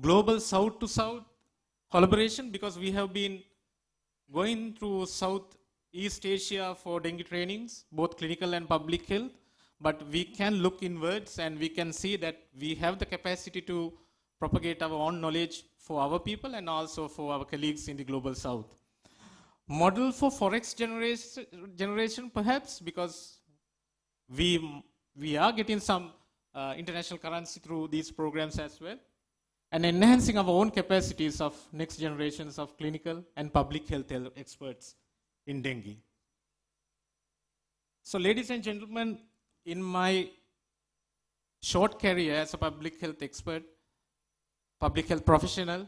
Global south to south collaboration, because we have been going through Southeast Asia for dengue trainings, both clinical and public health, but we can look inwards and we can see that we have the capacity to propagate our own knowledge for our people and also for our colleagues in the global south. Model for forex generation perhaps, because we are getting some international currency through these programs as well, and enhancing our own capacities of next generations of clinical and public health experts in dengue. So ladies and gentlemen, in my short career as a public health expert, public health professional,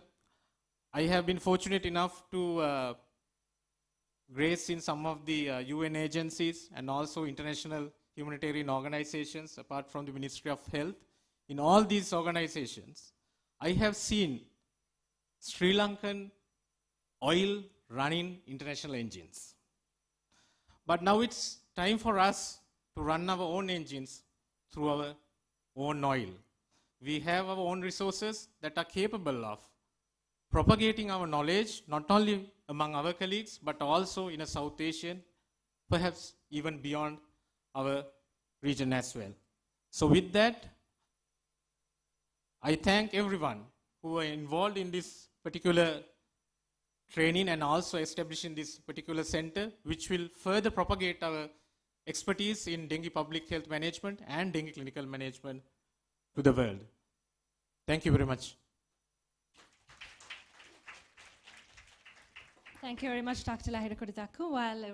I have been fortunate enough to grace in some of the UN agencies and also international humanitarian organizations apart from the Ministry of Health. In all these organizations, I have seen Sri Lankan oil running international engines. But now it's time for us to run our own engines through our own oil. We have our own resources that are capable of propagating our knowledge, not only among our colleagues, but also in a South Asian, perhaps even beyond our region as well. So with that, I thank everyone who are involved in this particular training and also establishing this particular center, which will further propagate our expertise in dengue public health management and dengue clinical management to the world. Thank you very much. Thank you very much, Dr. Lahira Kodataku. While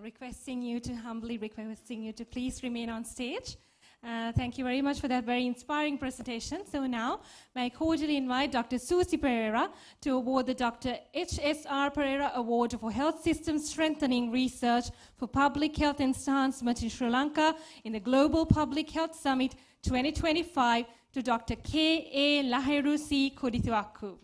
humbly requesting you to please remain on stage. Thank you very much for that very inspiring presentation. So now, may I cordially invite Dr. Susi Pereira to award the Dr. H.S.R. Pereira Award for Health System Strengthening Research for Public Health Enhancement in Sri Lanka in the Global Public Health Summit 2025 to Dr. K.A. Lahiru C. Koditaku.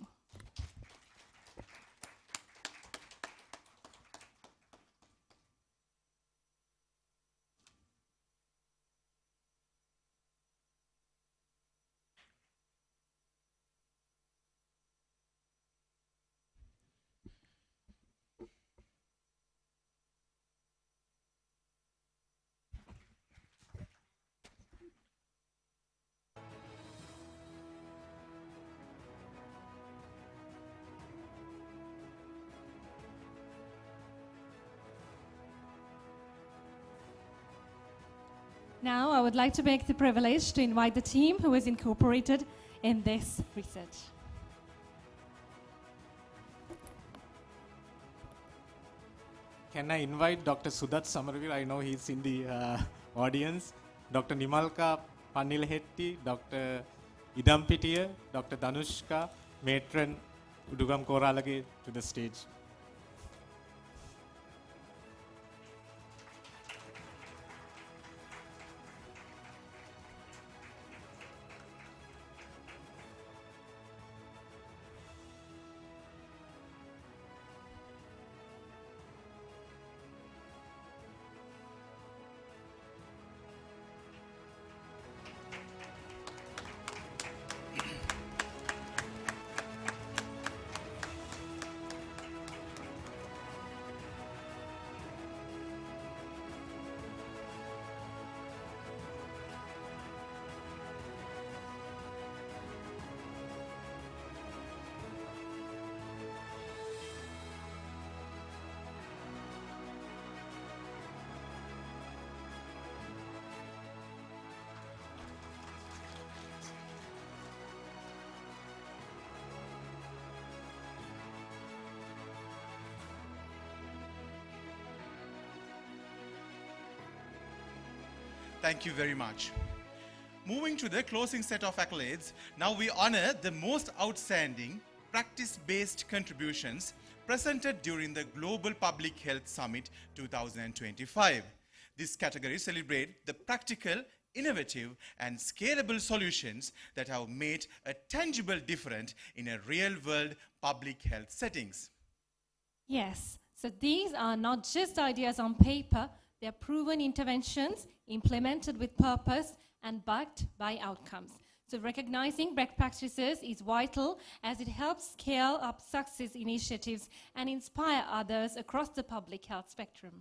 Now, I would like to make the privilege to invite the team who is incorporated in this research. Can I invite Dr. Sudat Samaravira? I know he's in the audience. Dr. Nimalka Panilahetti, Dr. Idampitiya, Dr. Danushka, Matron Udugam Koralage to the stage. Thank you very much. Moving to the closing set of accolades, now we honor the most outstanding practice-based contributions presented during the Global Public Health Summit 2025. This category celebrates the practical, innovative, and scalable solutions that have made a tangible difference in a real-world public health settings. Yes, so these are not just ideas on paper, they are proven interventions implemented with purpose and backed by outcomes. So recognizing best practices is vital as it helps scale up success initiatives and inspire others across the public health spectrum.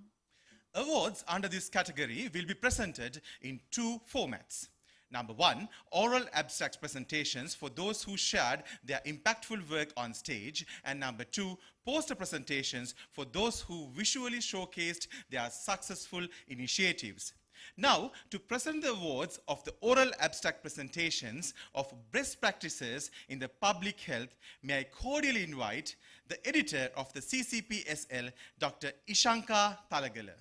Awards under this category will be presented in two formats. Number one, oral abstract presentations for those who shared their impactful work on stage. And number two, poster presentations for those who visually showcased their successful initiatives. Now, to present the awards of the oral abstract presentations of best practices in the public health, may I cordially invite the editor of the CCPSL, Dr. Ishanka Talagala.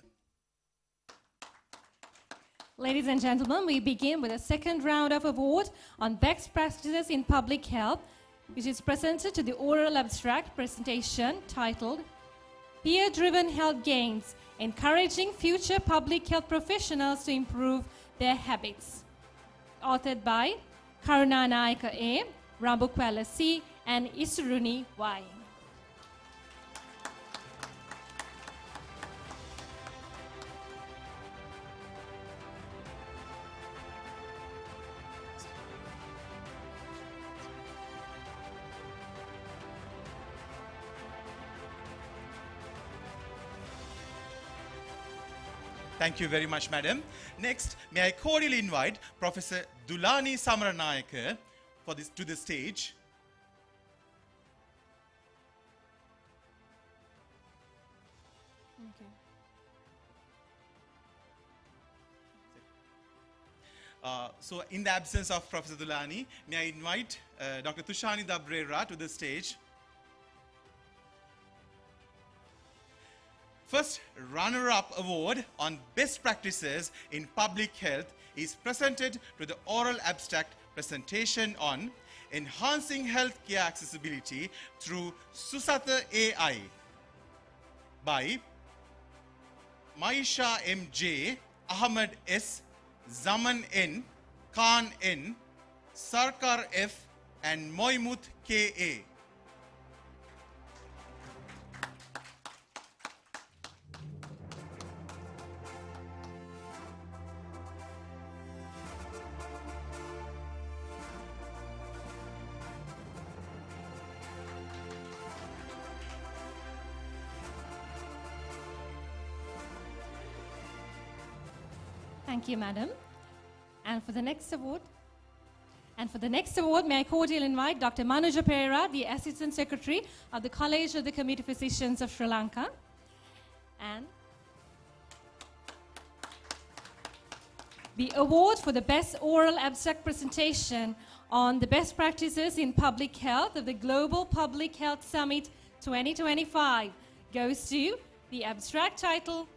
Ladies and gentlemen, we begin with a second round of award on best practices in public health, which is presented to the oral abstract presentation titled Peer-Driven Health Gains, Encouraging Future Public Health Professionals to Improve Their Habits. Authored by Karunanayaka A, Rambukwala C, and Isuruni Y. Thank you very much, madam. Next, may I cordially invite Professor Dulani Samaranayake to the stage. Okay. So in the absence of Professor Dulani, may I invite Dr. Tushani Dabrera to the stage. First runner-up award on best practices in public health is presented to the oral abstract presentation on enhancing healthcare accessibility through Susatha AI by Maisha M.J., Ahmed S., Zaman N., Khan N., Sarkar F., and Moimut K.A. Thank you, madam. And for the next award, may I cordially invite Dr. Manuja Pereira, the Assistant Secretary of the College of the Community Physicians of Sri Lanka. And the award for the best oral abstract presentation on the best practices in public health of the Global Public Health Summit 2025 goes to the abstract title,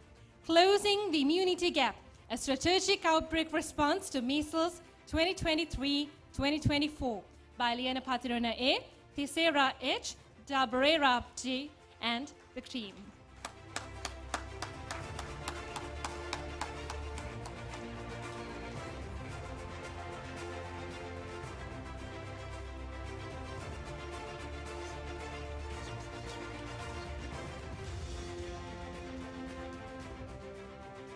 Closing the Immunity Gap, a strategic outbreak response to measles 2023-2024 by Liana Patirona A, Thisera H, Dabrera J, and the team.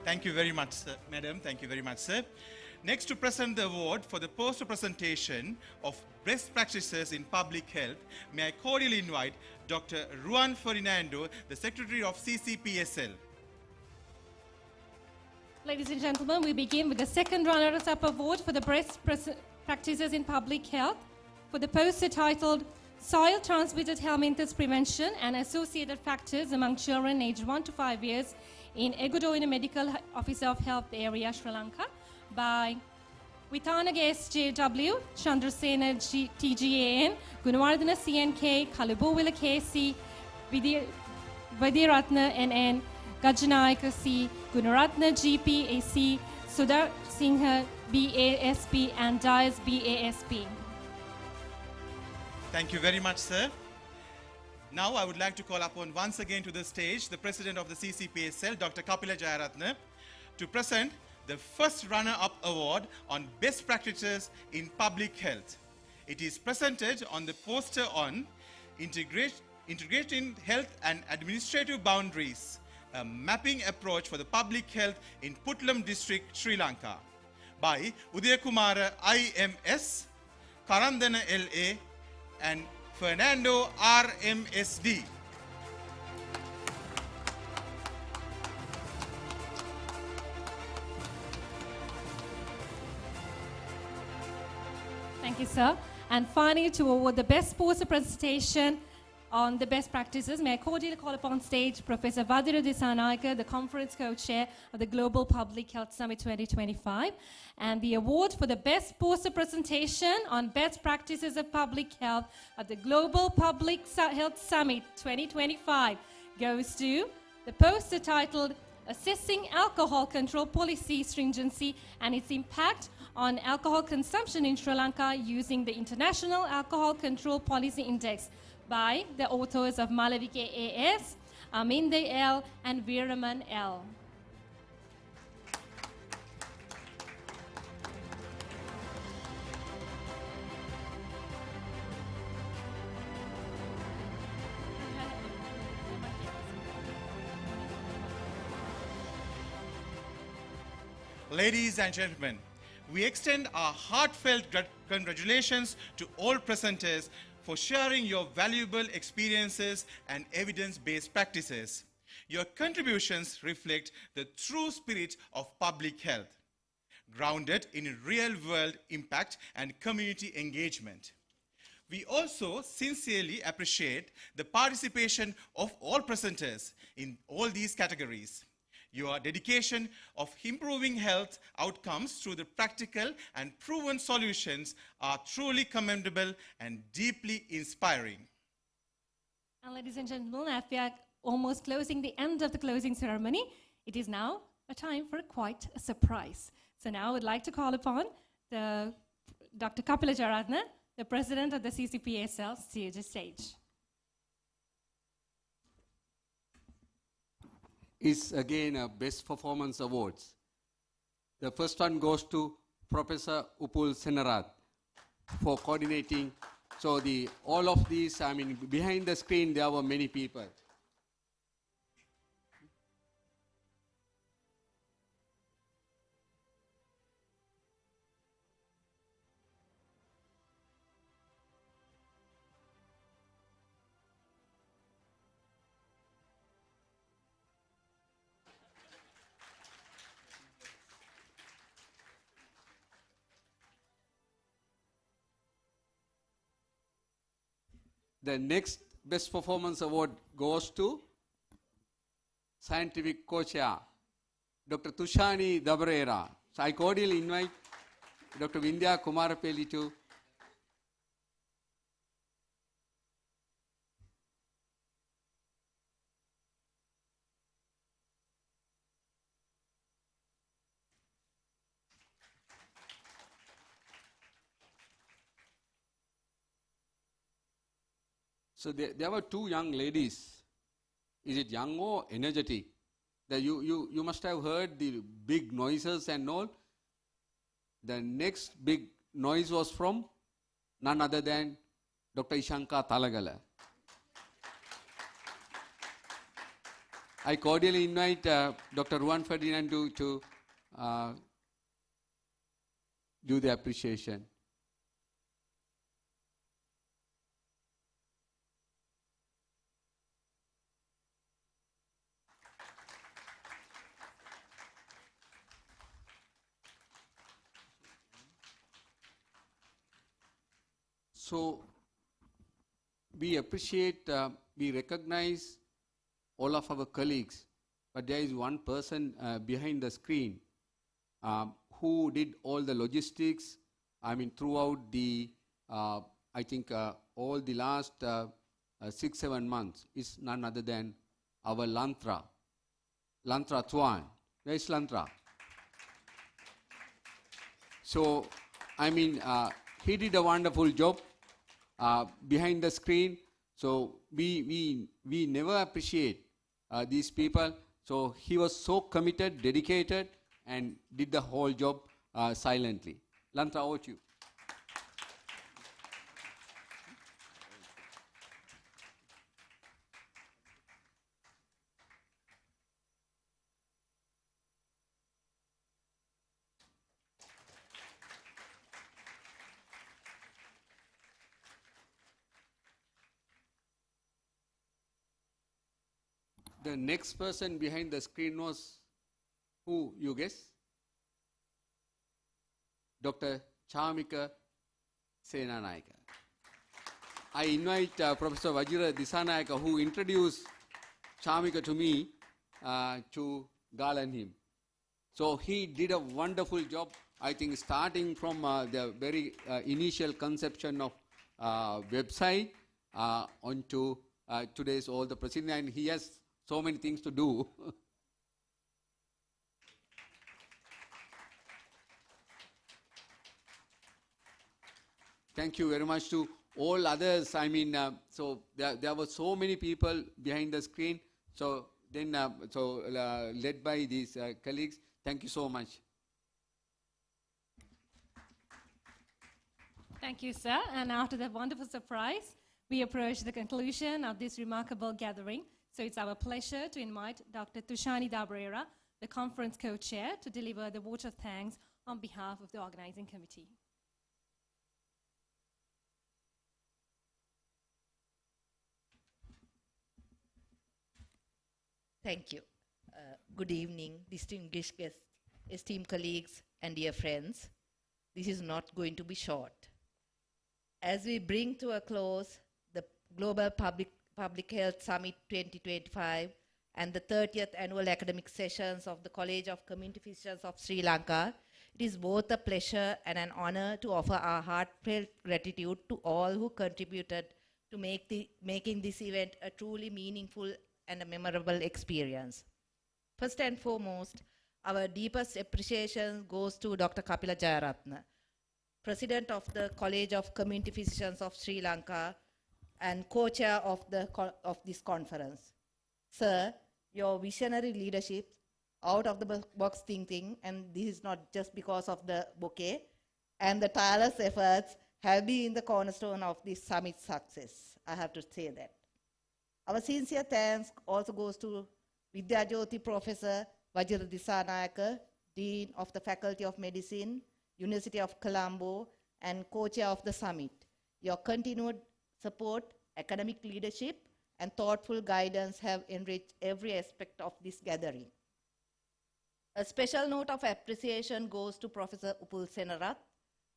Thank you very much, sir. Madam. Thank you very much, sir. Next to present the award for the poster presentation of best practices in public health, may I cordially invite Dr. Ruan Ferdinando, the Secretary of CCPSL. Ladies and gentlemen, we begin with the second runners-up award for the best practices in public health for the poster titled Soil-Transmitted Helminthes Prevention and Associated Factors Among Children aged 1 to 5 years in Egodoina Medical Officer of Health Area, Sri Lanka by Vitanaga SJW, Chandrasena TGAN, Gunawardana CNK, Kalubowila KC, Vidyaratna NN, Gajanayaka C, Gunaratna GPAC, Singer BASP and Dias BASP. Thank you very much, sir. Now I would like to call upon once again to the stage the President of the CCPSL, Dr. Kapila Jayaratne, to present the first runner-up award on best practices in public health. It is presented on the poster on integrating health and administrative boundaries, a mapping approach for the public health in Puttlam district, Sri Lanka, by Udayakumara IMS, Karandana LA, and Fernando RMSD. Thank you, sir. And finally, to award the best poster presentation on the best practices, may I cordially call upon stage Professor Vadira Disanaika, the conference co-chair of the Global Public Health Summit 2025. And the award for the best poster presentation on best practices of public health at the Global Public Health Summit 2025 goes to the poster titled Assessing Alcohol Control Policy Stringency and Its Impact on Alcohol Consumption in Sri Lanka using the International Alcohol Control Policy Index, by the authors of Malavike A.S., Aminde L., and Veeraman L. Ladies and gentlemen, we extend our heartfelt congratulations to all presenters for sharing your valuable experiences and evidence-based practices. Your contributions reflect the true spirit of public health, grounded in real-world impact and community engagement. We also sincerely appreciate the participation of all presenters in all these categories. Your dedication of improving health outcomes through the practical and proven solutions are truly commendable and deeply inspiring. And ladies and gentlemen, as we are almost closing the end of the closing ceremony, it is now a time for quite a surprise. So now I would like to call upon Dr. Kapila Jayaratne, the President of the CCPSL, to the stage. Is again a Best Performance Awards. The first one goes to Professor Upul Senarath for coordinating. So all of these, I mean, behind the screen there were many people. The next Best Performance Award goes to Scientific Co-Chair, Dr. Tushani Dabrera. So I cordially invite Dr. Vindhya Kumarapelli to So there were two young ladies. Is it young or energetic? You must have heard the big noises and all. The next big noise was from none other than Dr. Ishanka Talagala. I cordially invite Dr. Ruan Ferdinand to do the appreciation. So we appreciate, we recognize all of our colleagues, but there is one person behind the screen who did all the logistics, I mean throughout the, I think all the last 6-7 months is none other than our Lantra Tuan. Where is Lantra? So, I mean, he did a wonderful job behind the screen. So we never appreciate these people. So he was so committed, dedicated, and did the whole job silently. Lanta, over to you. The next person behind the screen was who, you guess? Dr. Chamika Senanayaka. I invite Professor Vajira Disanayaka, who introduced Chamika to me, to garland him. So he did a wonderful job, I think, starting from the very initial conception of website onto today's all the proceedings, and he has so many things to do. Thank you very much to all others. I mean, so there were so many people behind the screen. So then, led by these colleagues, thank you so much. Thank you, sir. And after that wonderful surprise, we approach the conclusion of this remarkable gathering. So it's our pleasure to invite Dr. Tushani Dabrera, the conference co-chair, to deliver the vote of thanks on behalf of the organizing committee. Thank you. Good evening, distinguished guests, esteemed colleagues, and dear friends. This is not going to be short. As we bring to a close the Global Public Health Summit 2025 and the 30th annual academic sessions of the College of Community Physicians of Sri Lanka, it is both a pleasure and an honor to offer our heartfelt gratitude to all who contributed to making this event a truly meaningful and a memorable experience. First and foremost, our deepest appreciation goes to Dr. Kapila Jayaratna, President of the College of Community Physicians of Sri Lanka and co-chair of this conference. Sir, your visionary leadership, out of the box thinking, and this is not just because of the bouquet, and the tireless efforts have been the cornerstone of this summit's success. I have to say that. Our sincere thanks also goes to Vidyajyoti Professor Vajira Disanayaka, Dean of the Faculty of Medicine, University of Colombo, and co-chair of the summit. Your continued support, academic leadership, and thoughtful guidance have enriched every aspect of this gathering. A special note of appreciation goes to Professor Upul Senarath,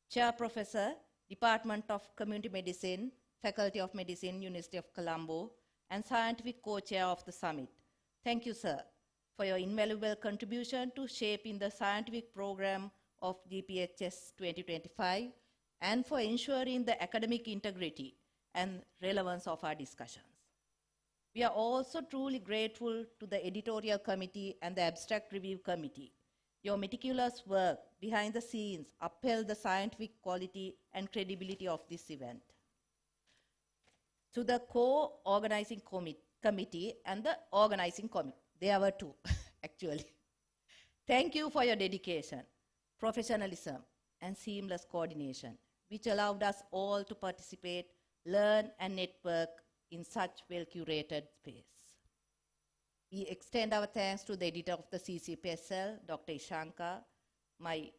Chair Professor, Department of Community Medicine, Faculty of Medicine, University of Colombo, and Scientific Co-Chair of the Summit. Thank you, sir, for your invaluable contribution to shaping the scientific program of GPHS 2025 and for ensuring the academic integrity and relevance of our discussions. We are also truly grateful to the editorial committee and the abstract review committee. Your meticulous work behind the scenes upheld the scientific quality and credibility of this event. To the co-organizing committee and the organizing committee, there were two, actually. Thank you for your dedication, professionalism, and seamless coordination, which allowed us all to participate, learn, and network in such well-curated space. We extend our thanks to the editor of the CCPSL, Dr. Ishanka, my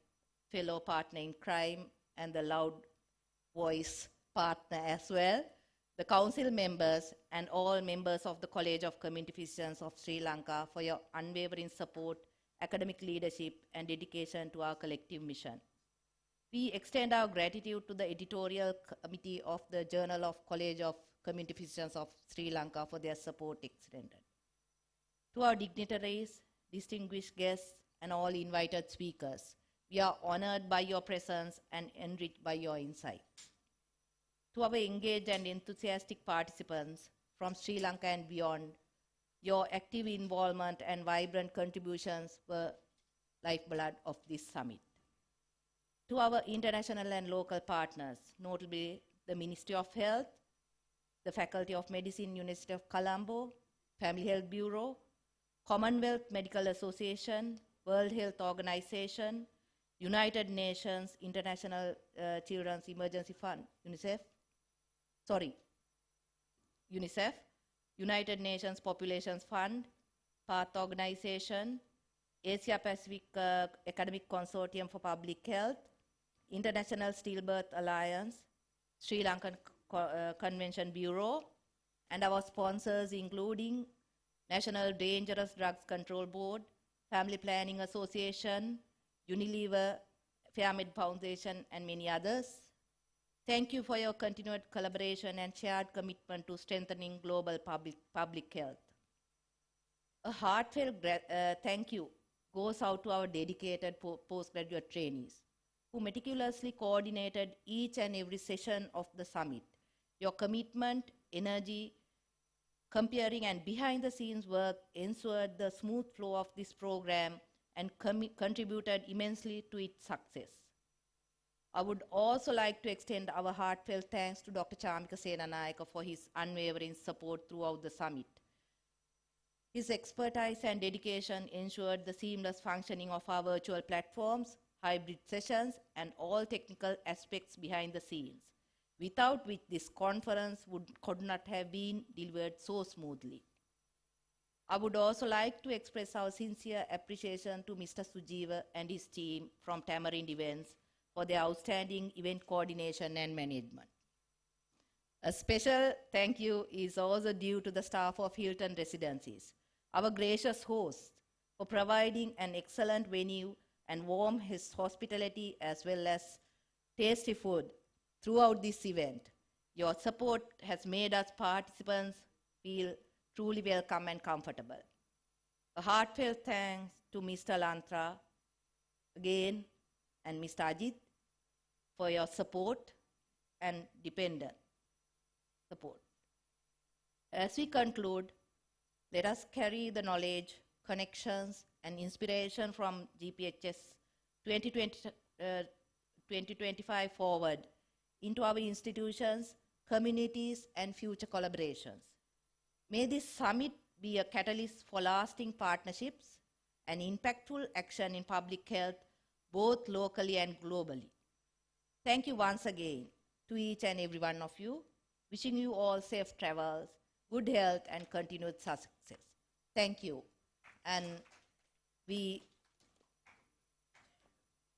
fellow partner in crime, and the loud voice partner as well, the council members, and all members of the College of Community Physicians of Sri Lanka for your unwavering support, academic leadership, and dedication to our collective mission. We extend our gratitude to the editorial committee of the Journal of College of Community Physicians of Sri Lanka for their support extended. To our dignitaries, distinguished guests, and all invited speakers, we are honored by your presence and enriched by your insights. To our engaged and enthusiastic participants from Sri Lanka and beyond, your active involvement and vibrant contributions were lifeblood of this summit. to our international and local partners, notably the Ministry of Health, the Faculty of Medicine, University of Colombo, Family Health Bureau, Commonwealth Medical Association, World Health Organization, United Nations International Children's Emergency Fund, UNICEF, United Nations Population Fund, PATH Organization, Asia Pacific Academic Consortium for Public Health, International Stillbirth Alliance, Sri Lankan Convention Bureau, and our sponsors including National Dangerous Drugs Control Board, Family Planning Association, Unilever, Fairmed Foundation, and many others. Thank you for your continued collaboration and shared commitment to strengthening global public health. A heartfelt thank you goes out to our dedicated postgraduate trainees who meticulously coordinated each and every session of the summit. Your commitment, energy, comparing and behind-the-scenes work ensured the smooth flow of this program and contributed immensely to its success. I would also like to extend our heartfelt thanks to Dr. Chamika Senanayaka for his unwavering support throughout the summit. His expertise and dedication ensured the seamless functioning of our virtual platforms, hybrid sessions, and all technical aspects behind the scenes, without which this conference could not have been delivered so smoothly. I would also like to express our sincere appreciation to Mr. Sujeeva and his team from Tamarind Events for their outstanding event coordination and management. A special thank you is also due to the staff of Hilton Residencies, our gracious hosts, for providing an excellent venue and warm hospitality as well as tasty food throughout this event. Your support has made us participants feel truly welcome and comfortable. A heartfelt thanks to Mr. Lantra again and Mr. Ajit for your support and dependent support. As we conclude, let us carry the knowledge, connections, and inspiration from GPHS 2025 forward into our institutions, communities, and future collaborations. May this summit be a catalyst for lasting partnerships and impactful action in public health, both locally and globally. Thank you once again to each and every one of you. Wishing you all safe travels, good health, and continued success. Thank you. And we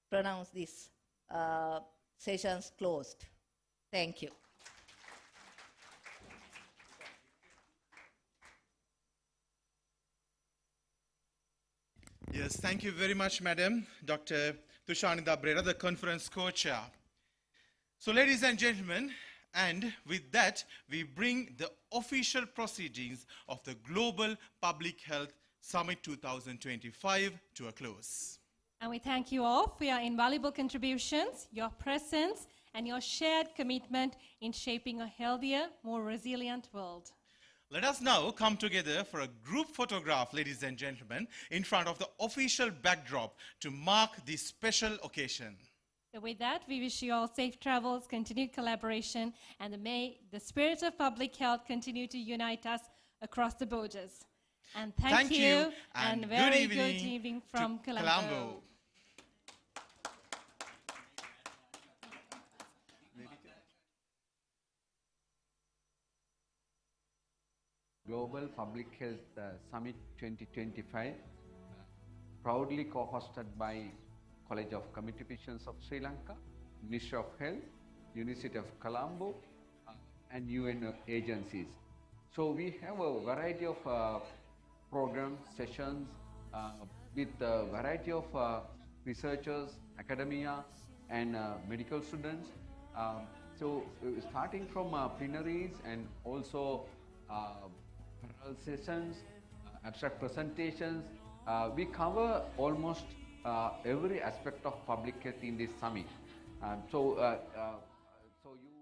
pronounce this sessions closed. Thank you. Yes, thank you very much, Madam, Dr. Tushanida Brera, the conference co-chair. So, ladies and gentlemen, and with that, we bring the official proceedings of the Global Public Health Summit 2025 to a close. And we thank you all for your invaluable contributions, your presence, and your shared commitment in shaping a healthier, more resilient world. Let us now come together for a group photograph, ladies and gentlemen, in front of the official backdrop to mark this special occasion. So with that, we wish you all safe travels, continued collaboration, and may the spirit of public health continue to unite us across the borders. And thank you, and very good evening from Colombo. Global Public Health Summit 2025, proudly co-hosted by College of Community Physicians of Sri Lanka, Ministry of Health, University of Colombo, and UN agencies. So we have a variety of programs, sessions with a variety of researchers, academia, and medical students. So starting from plenaries and also panel sessions, abstract presentations, we cover almost every aspect of public health in this summit. So you